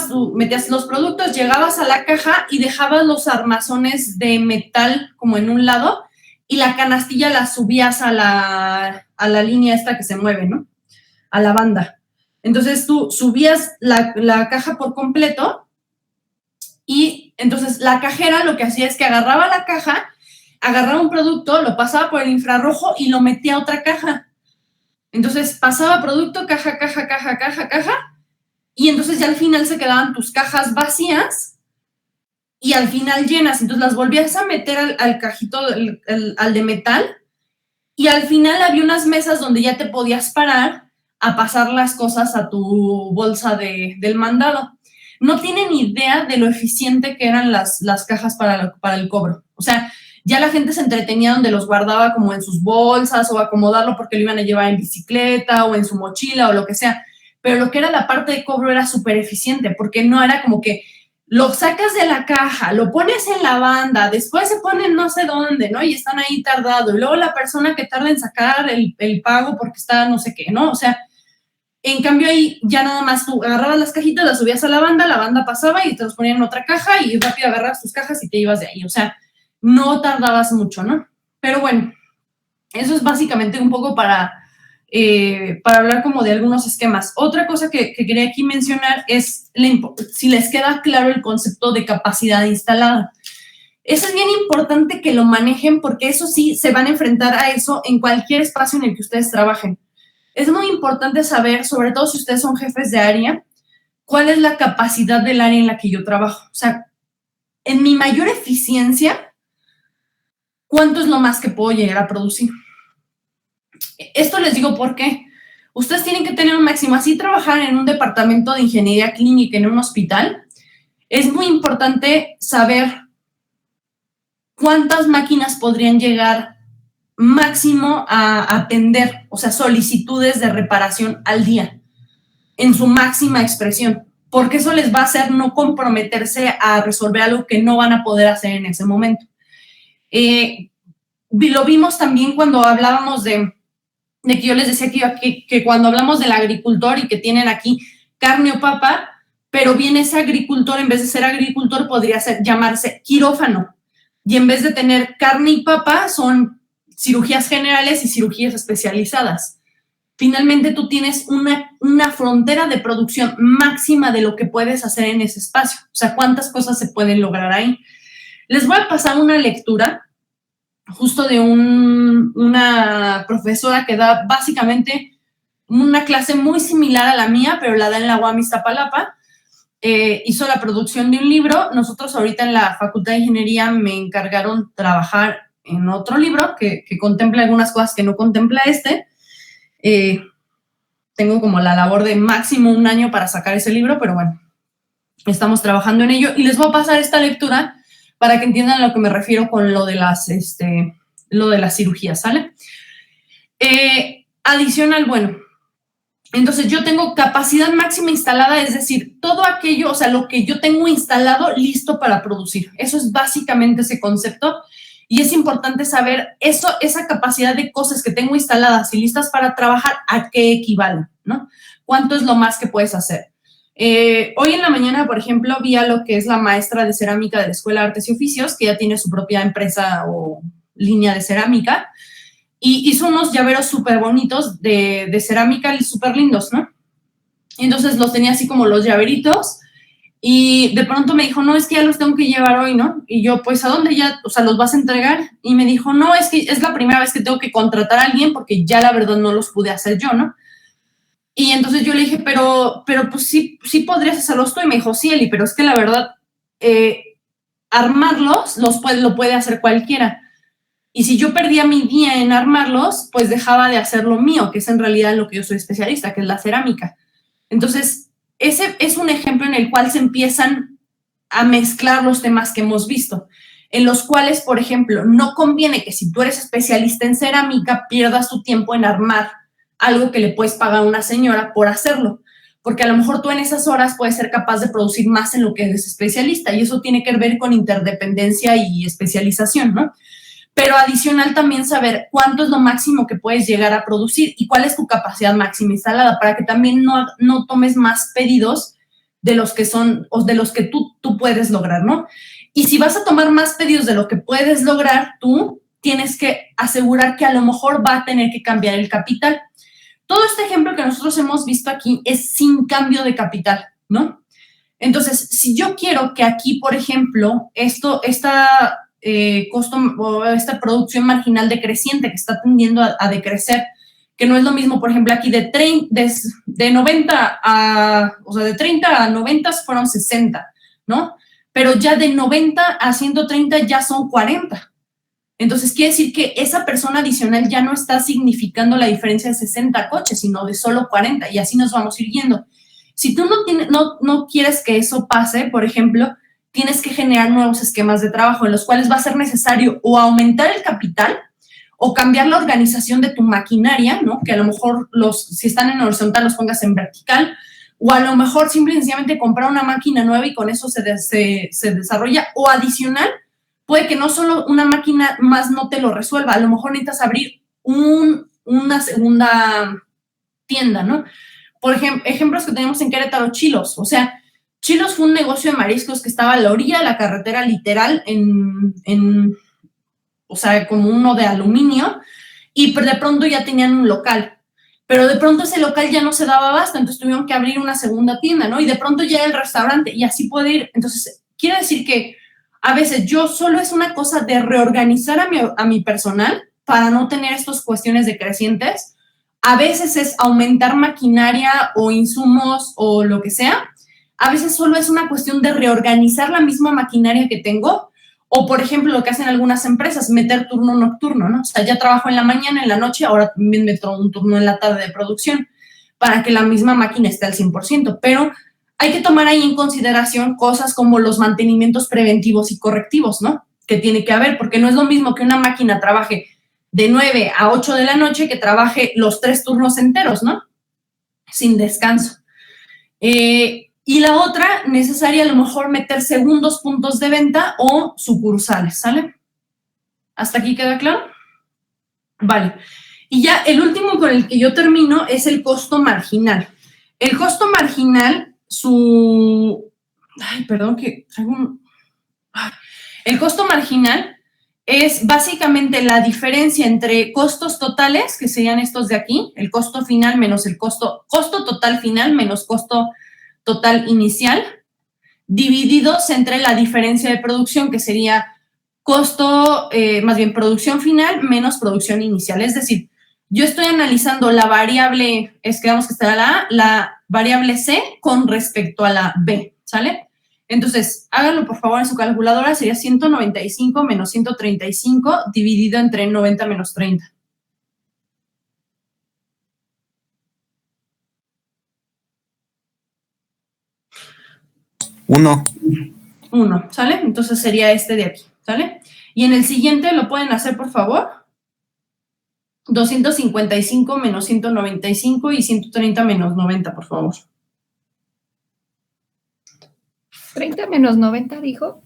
Speaker 1: tú metías los productos, llegabas a la caja y dejabas los armazones de metal como en un lado y la canastilla la subías a la línea esta que se mueve, ¿no? A la banda. Entonces tú subías la caja por completo y entonces la cajera lo que hacía es que agarraba la caja, agarraba un producto, lo pasaba por el infrarrojo y lo metía a otra caja. Entonces pasaba producto, caja, y entonces ya al final se quedaban tus cajas vacías y al final llenas. Entonces las volvías a meter al cajito, al de metal, y al final había unas mesas donde ya te podías parar a pasar las cosas a tu bolsa del mandado. No tienen idea de lo eficiente que eran las cajas para el cobro. O sea, ya la gente se entretenía donde los guardaba como en sus bolsas o acomodarlo porque lo iban a llevar en bicicleta o en su mochila o lo que sea. Pero lo que era la parte de cobro era súper eficiente porque no era como que lo sacas de la caja, lo pones en la banda, después se pone no sé dónde, ¿no? Y están ahí tardado. Y luego la persona que tarda en sacar el pago porque está no sé qué, ¿no? O sea, En cambio ahí ya nada más tú agarrabas las cajitas, las subías a la banda pasaba y te los ponían en otra caja y rápido agarrabas tus cajas y te ibas de ahí. O sea, no tardabas mucho, ¿no? Pero bueno, eso es básicamente un poco para hablar como de algunos esquemas. Otra cosa que quería aquí mencionar es si les queda claro el concepto de capacidad instalada. Eso es bien importante que lo manejen porque eso sí, se van a enfrentar a eso en cualquier espacio en el que ustedes trabajen. Es muy importante saber, sobre todo si ustedes son jefes de área, cuál es la capacidad del área en la que yo trabajo. O sea, en mi mayor eficiencia, ¿cuánto es lo más que puedo llegar a producir? Esto les digo por qué. Ustedes tienen que tener un máximo. Así trabajar en un departamento de ingeniería clínica en un hospital, es muy importante saber cuántas máquinas podrían llegar máximo a atender, o sea, solicitudes de reparación al día, en su máxima expresión, porque eso les va a hacer no comprometerse a resolver algo que no van a poder hacer en ese momento. Lo vimos también cuando hablábamos de que yo les decía que cuando hablamos del agricultor y que tienen aquí carne o papa, pero bien ese agricultor, en vez de ser agricultor, podría llamarse quirófano, y en vez de tener carne y papa, son cirugías generales y cirugías especializadas. Finalmente tú tienes una frontera de producción máxima de lo que puedes hacer en ese espacio. O sea, cuántas cosas se pueden lograr ahí. Les voy a pasar una lectura justo de una profesora que da básicamente una clase muy similar a la mía, pero la da en la UAM Iztapalapa. Hizo la producción de un libro. Nosotros ahorita en la Facultad de Ingeniería me encargaron trabajar en otro libro que contempla algunas cosas que no contempla este. Tengo como la labor de máximo 1 año para sacar ese libro, pero bueno, estamos trabajando en ello y les voy a pasar esta lectura para que entiendan a lo que me refiero con lo de las cirugías, ¿sale? Adicional, bueno, entonces yo tengo capacidad máxima instalada, es decir, todo aquello, o sea, lo que yo tengo instalado listo para producir. Eso es básicamente ese concepto. Y es importante saber esa capacidad de cosas que tengo instaladas y listas para trabajar, ¿a qué equivale? ¿No? ¿Cuánto es lo más que puedes hacer? Hoy en la mañana, por ejemplo, vi a lo que es la maestra de cerámica de la Escuela de Artes y Oficios, que ya tiene su propia empresa o línea de cerámica, y hizo unos llaveros súper bonitos de cerámica, súper lindos, ¿no? Entonces los tenía así como los llaveritos, y de pronto me dijo, no, es que ya los tengo que llevar hoy, ¿no? Y yo, pues, ¿a dónde ya? O sea, ¿los vas a entregar? Y me dijo, no, es que es la primera vez que tengo que contratar a alguien porque ya la verdad no los pude hacer yo, ¿no? Y entonces yo le dije, pero pues sí podrías hacerlos tú. Y me dijo, sí, Eli, pero es que la verdad, armarlos lo puede hacer cualquiera. Y si yo perdía mi día en armarlos, pues dejaba de hacer lo mío, que es en realidad lo que yo soy especialista, que es la cerámica. Entonces, ese es un ejemplo en el cual se empiezan a mezclar los temas que hemos visto, en los cuales, por ejemplo, no conviene que si tú eres especialista en cerámica, pierdas tu tiempo en armar algo que le puedes pagar a una señora por hacerlo, porque a lo mejor tú en esas horas puedes ser capaz de producir más en lo que eres especialista, y eso tiene que ver con interdependencia y especialización, ¿no? Pero adicional también saber cuánto es lo máximo que puedes llegar a producir y cuál es tu capacidad máxima instalada, para que también no tomes más pedidos de los que son, o de los que tú puedes lograr, ¿no? Y si vas a tomar más pedidos de lo que puedes lograr, tú tienes que asegurar que a lo mejor va a tener que cambiar el capital. Todo este ejemplo que nosotros hemos visto aquí es sin cambio de capital, ¿no? Entonces, si yo quiero que aquí, por ejemplo, esta producción marginal decreciente que está tendiendo a decrecer, que no es lo mismo, por ejemplo, aquí de 90 a, o sea, de 30 a 90 fueron 60, ¿no? Pero ya de 90 a 130 ya son 40. Entonces, quiere decir que esa persona adicional ya no está significando la diferencia de 60 coches, sino de solo 40, y así nos vamos a ir yendo. Si tú no quieres que eso pase, por ejemplo, tienes que generar nuevos esquemas de trabajo en los cuales va a ser necesario o aumentar el capital o cambiar la organización de tu maquinaria, ¿no? Que a lo mejor si están en horizontal los pongas en vertical, o a lo mejor simple y sencillamente comprar una máquina nueva y con eso se desarrolla, o adicional, puede que no solo una máquina más no te lo resuelva, a lo mejor necesitas abrir una segunda tienda, ¿no? por ejemplo, ejemplos que tenemos en Querétaro, Chilos. O sea, Chilos fue un negocio de mariscos que estaba a la orilla de la carretera, literal, o sea, como uno de aluminio, y de pronto ya tenían un local. Pero de pronto ese local ya no se daba abasto, entonces tuvieron que abrir una segunda tienda, ¿no? Y de pronto ya el restaurante, y así puede ir. Entonces, quiere decir que a veces yo solo es una cosa de reorganizar a mi personal para no tener estas cuestiones decrecientes. A veces es aumentar maquinaria o insumos o lo que sea. A veces solo es una cuestión de reorganizar la misma maquinaria que tengo. O, por ejemplo, lo que hacen algunas empresas, meter turno nocturno, ¿no? O sea, ya trabajo en la mañana, en la noche, ahora también meto un turno en la tarde de producción para que la misma máquina esté al 100%. Pero hay que tomar ahí en consideración cosas como los mantenimientos preventivos y correctivos, ¿no? Que tiene que haber, porque no es lo mismo que una máquina trabaje de 9 a 8 de la noche que trabaje los 3 turnos enteros, ¿no? Sin descanso. Y la otra, necesaria a lo mejor meter segundos puntos de venta o sucursales, ¿sale? ¿Hasta aquí queda claro? Vale. Y ya el último con el que yo termino es el costo marginal. El costo marginal, El costo marginal es básicamente la diferencia entre costos totales, que serían estos de aquí, el costo final menos el costo total final menos costo total inicial, divididos entre la diferencia de producción, que sería producción final menos producción inicial. Es decir, yo estoy analizando la variable, digamos que está la variable C con respecto a la B, ¿sale? Entonces, háganlo por favor en su calculadora, sería 195 menos 135 dividido entre 90 menos 30.
Speaker 4: Uno,
Speaker 1: ¿sale? Entonces sería este de aquí, ¿sale? Y en el siguiente lo pueden hacer, por favor. 255 menos 195 y 130 menos 90, por favor.
Speaker 10: 30 menos 90, dijo.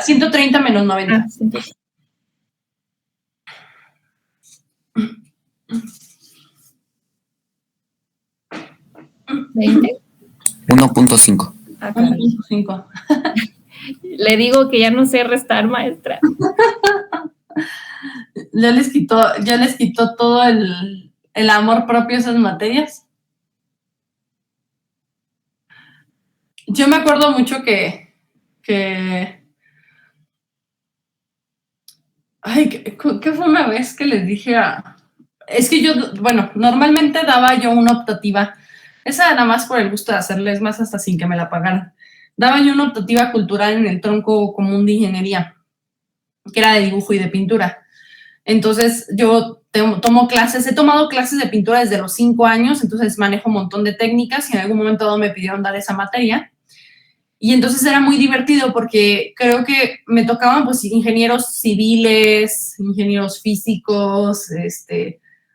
Speaker 1: 130 menos 90.
Speaker 10: 20.
Speaker 4: 1.5.
Speaker 1: 1.5.
Speaker 10: Le digo que ya no sé restar, maestra.
Speaker 1: Ya les quitó todo el amor propio a esas materias. Yo me acuerdo mucho que ¿qué fue una vez que les dije es que yo, bueno, normalmente daba yo una optativa, esa nada más por el gusto de hacerles más hasta sin que me la pagaran. Daba yo una optativa cultural en el tronco común de ingeniería, que era de dibujo y de pintura. Entonces, yo he tomado clases de pintura desde los 5 años, entonces manejo un montón de técnicas y en algún momento dado me pidieron dar esa materia. Y entonces era muy divertido porque creo que me tocaban pues ingenieros civiles, ingenieros físicos,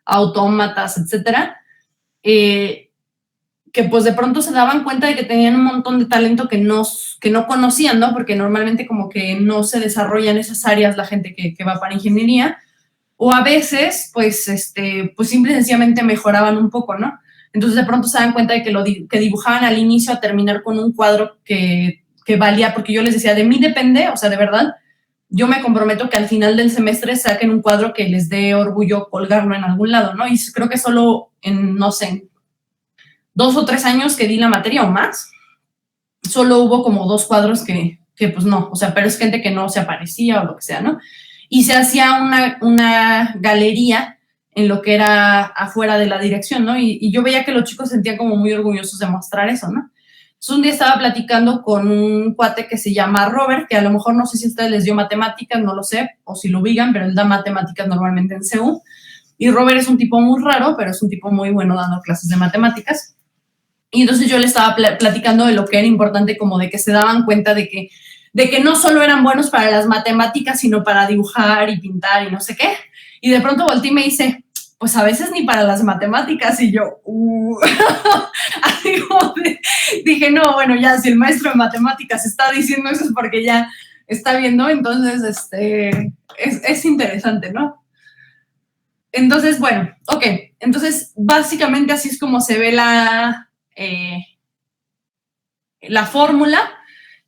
Speaker 1: autómatas, etcétera, que pues de pronto se daban cuenta de que tenían un montón de talento que no conocían, ¿no? Porque normalmente como que no se desarrolla en esas áreas la gente que va para ingeniería, o a veces pues simple y sencillamente mejoraban un poco, ¿no? Entonces de pronto se dan cuenta de que dibujaban al inicio a terminar con un cuadro que valía, porque yo les decía, de mí depende, o sea, de verdad, yo me comprometo que al final del semestre saquen un cuadro que les dé orgullo colgarlo en algún lado, ¿no? Y creo que solo en, no sé, 2 o 3 años que di la materia o más, solo hubo como 2 cuadros que pues no, o sea, pero es gente que no se aparecía o lo que sea, ¿no? Y se hacía una galería en lo que era afuera de la dirección, ¿no? Y yo veía que los chicos se sentían como muy orgullosos de mostrar eso, ¿no? Entonces, un día estaba platicando con un cuate que se llama Robert, que a lo mejor no sé si a ustedes les dio matemáticas, no lo sé, o si lo ubican, pero él da matemáticas normalmente en CEU. Y Robert es un tipo muy raro, pero es un tipo muy bueno dando clases de matemáticas. Y entonces yo le estaba platicando de lo que era importante, como de que se daban cuenta de que no solo eran buenos para las matemáticas, sino para dibujar y pintar y no sé qué. Y de pronto volteé y me dice, pues a veces ni para las matemáticas. Y yo, así como dije, no, bueno, ya si el maestro de matemáticas está diciendo eso es porque ya está viendo, entonces es interesante, ¿no? Entonces, bueno, ok, entonces básicamente así es como se ve la la fórmula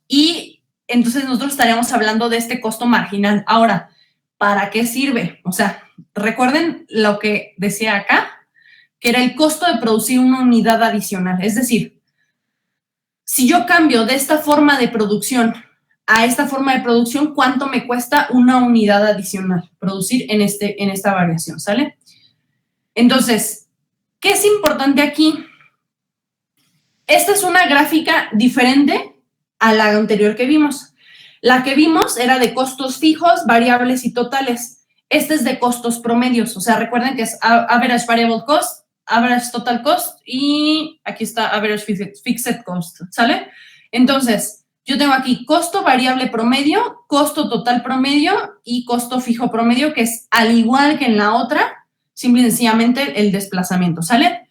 Speaker 1: y entonces nosotros estaríamos hablando de este costo marginal. Ahora, ¿para qué sirve? O sea, recuerden lo que decía acá, que era el costo de producir una unidad adicional. Es decir, si yo cambio de esta forma de producción a esta forma de producción, ¿cuánto me cuesta una unidad adicional producir en esta variación? ¿Sale? Entonces, ¿qué es importante aquí? Esta es una gráfica diferente a la anterior que vimos. La que vimos era de costos fijos, variables y totales. Este es de costos promedios. O sea, recuerden que es average variable cost, average total cost y aquí está average fixed cost. ¿Sale? Entonces, yo tengo aquí costo variable promedio, costo total promedio y costo fijo promedio, que es al igual que en la otra, simple y sencillamente el desplazamiento. ¿Sale?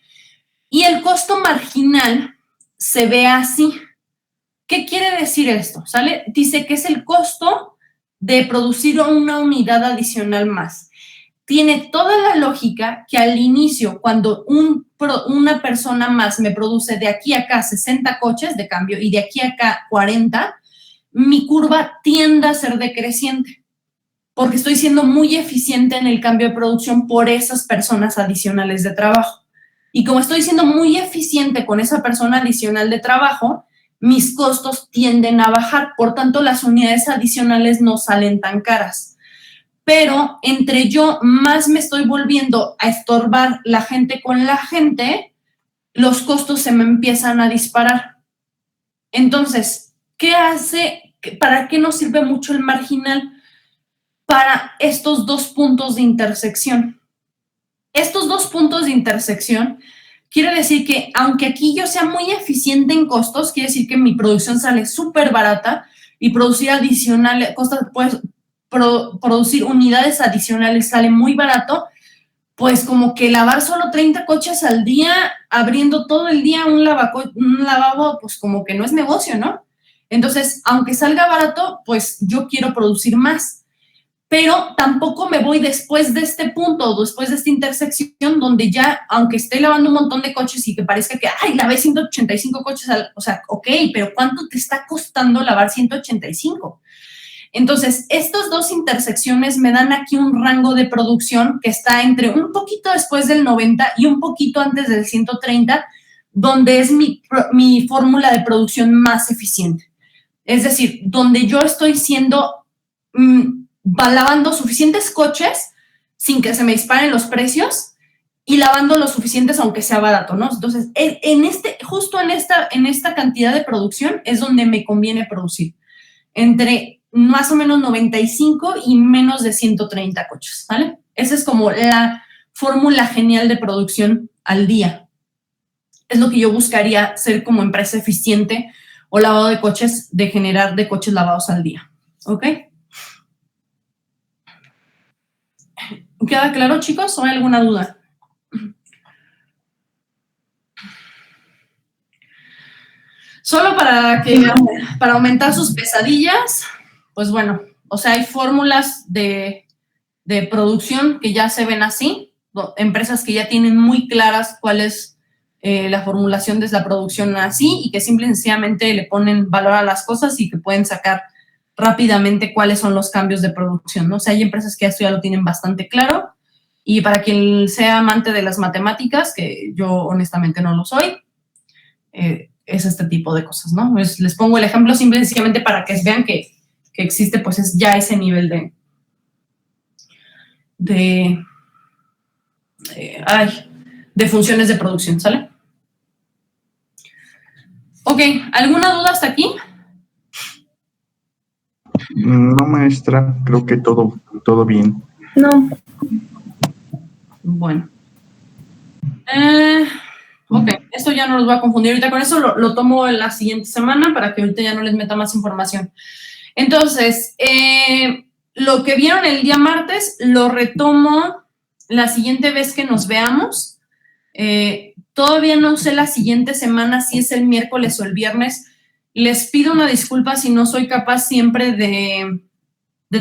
Speaker 1: Y el costo marginal se ve así. ¿Qué quiere decir esto? ¿Sale? Dice que es el costo de producir una unidad adicional más. Tiene toda la lógica que al inicio, cuando una persona más me produce de aquí a acá 60 coches de cambio y de aquí a acá 40, mi curva tiende a ser decreciente porque estoy siendo muy eficiente en el cambio de producción por esas personas adicionales de trabajo. Y como estoy siendo muy eficiente con esa persona adicional de trabajo, mis costos tienden a bajar. Por tanto, las unidades adicionales no salen tan caras. Pero entre yo más me estoy volviendo a estorbar la gente con la gente, los costos se me empiezan a disparar. Entonces, ¿qué hace? ¿Para qué nos sirve mucho el marginal? Para estos dos puntos de intersección. Estos dos puntos de intersección quiere decir que aunque aquí yo sea muy eficiente en costos, quiere decir que mi producción sale súper barata y producir adicionales, producir unidades adicionales sale muy barato, pues como que lavar solo 30 coches al día, abriendo todo el día un lavabo, pues como que no es negocio, ¿no? Entonces, aunque salga barato, pues yo quiero producir más. Pero tampoco me voy después de este punto, después de esta intersección, donde ya, aunque esté lavando un montón de coches y que parezca que, ay, lavé 185 coches, o sea, ok, pero ¿cuánto te está costando lavar 185? Entonces, estas dos intersecciones me dan aquí un rango de producción que está entre un poquito después del 90 y un poquito antes del 130, donde es mi fórmula de producción más eficiente. Es decir, donde yo estoy siendo... lavando suficientes coches sin que se me disparen los precios y lavando los suficientes aunque sea barato, ¿no? Entonces, justo en esta cantidad de producción es donde me conviene producir, entre más o menos 95 y menos de 130 coches, ¿vale? Esa es como la fórmula genial de producción al día. Es lo que yo buscaría ser como empresa eficiente o lavado de coches, de generar de coches lavados al día, ¿ok? ¿Queda claro, chicos? ¿O hay alguna duda? Solo para aumentar sus pesadillas, pues bueno, o sea, hay fórmulas de producción que ya se ven así, empresas que ya tienen muy claras cuál es la formulación de la producción así y que simple y sencillamente le ponen valor a las cosas y que pueden sacar rápidamente cuáles son los cambios de producción, ¿no? O sea, hay empresas que esto ya lo tienen bastante claro y para quien sea amante de las matemáticas, que yo honestamente no lo soy, es este tipo de cosas, ¿no? Pues les pongo el ejemplo simplemente para que vean que existe, pues es ya ese nivel de funciones de producción, ¿sale? Ok, ¿alguna duda hasta aquí?
Speaker 11: No, maestra, creo que todo bien.
Speaker 3: No.
Speaker 1: Bueno. Ok, esto ya no los voy a confundir. Ahorita con eso lo tomo en la siguiente semana para que ahorita ya no les meta más información. Entonces, lo que vieron el día martes lo retomo la siguiente vez que nos veamos. Todavía no sé la siguiente semana si es el miércoles o el viernes. Les pido una disculpa si no soy capaz siempre de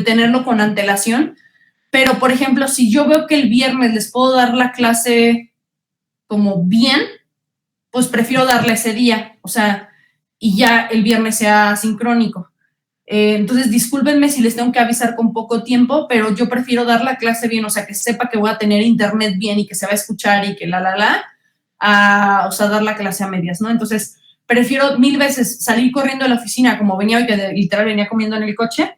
Speaker 1: tenerlo con antelación, pero, por ejemplo, si yo veo que el viernes les puedo dar la clase como bien, pues prefiero darle ese día, o sea, y ya el viernes sea sincrónico. Entonces, discúlpenme si les tengo que avisar con poco tiempo, pero yo prefiero dar la clase bien, o sea, que sepa que voy a tener internet bien y que se va a escuchar y que o sea, dar la clase a medias, ¿no? Entonces, prefiero 1000 veces salir corriendo de la oficina como venía hoy, que literal venía comiendo en el coche,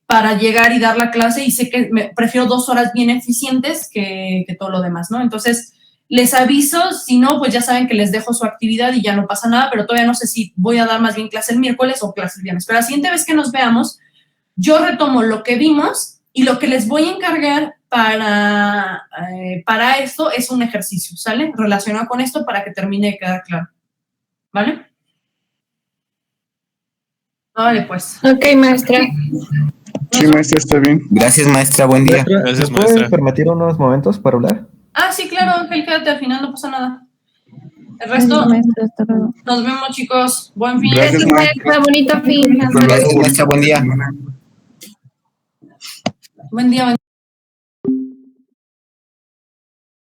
Speaker 1: para llegar y dar la clase, y sé que prefiero 2 horas bien eficientes que todo lo demás, ¿no? Entonces, les aviso, si no, pues ya saben que les dejo su actividad y ya no pasa nada, pero todavía no sé si voy a dar más bien clase el miércoles o clase el viernes. Pero la siguiente vez que nos veamos, yo retomo lo que vimos y lo que les voy a encargar para esto es un ejercicio, ¿sale? Relacionado con esto para que termine de quedar claro, ¿vale? Vale, pues.
Speaker 10: Ok, maestra.
Speaker 7: Sí, maestra, está bien.
Speaker 4: Gracias, maestra. Buen día.
Speaker 6: Gracias,
Speaker 9: ¿Me puede permitir unos momentos para hablar?
Speaker 1: Ah, sí, claro, Ángel, quédate al final, no pasa nada. El resto,
Speaker 5: Gracias, maestra, hasta luego.
Speaker 1: nos vemos, chicos. Buen fin.
Speaker 7: Gracias,
Speaker 10: Maestra, bonito fin.
Speaker 4: Gracias, maestra. Buen día.
Speaker 1: Buen día.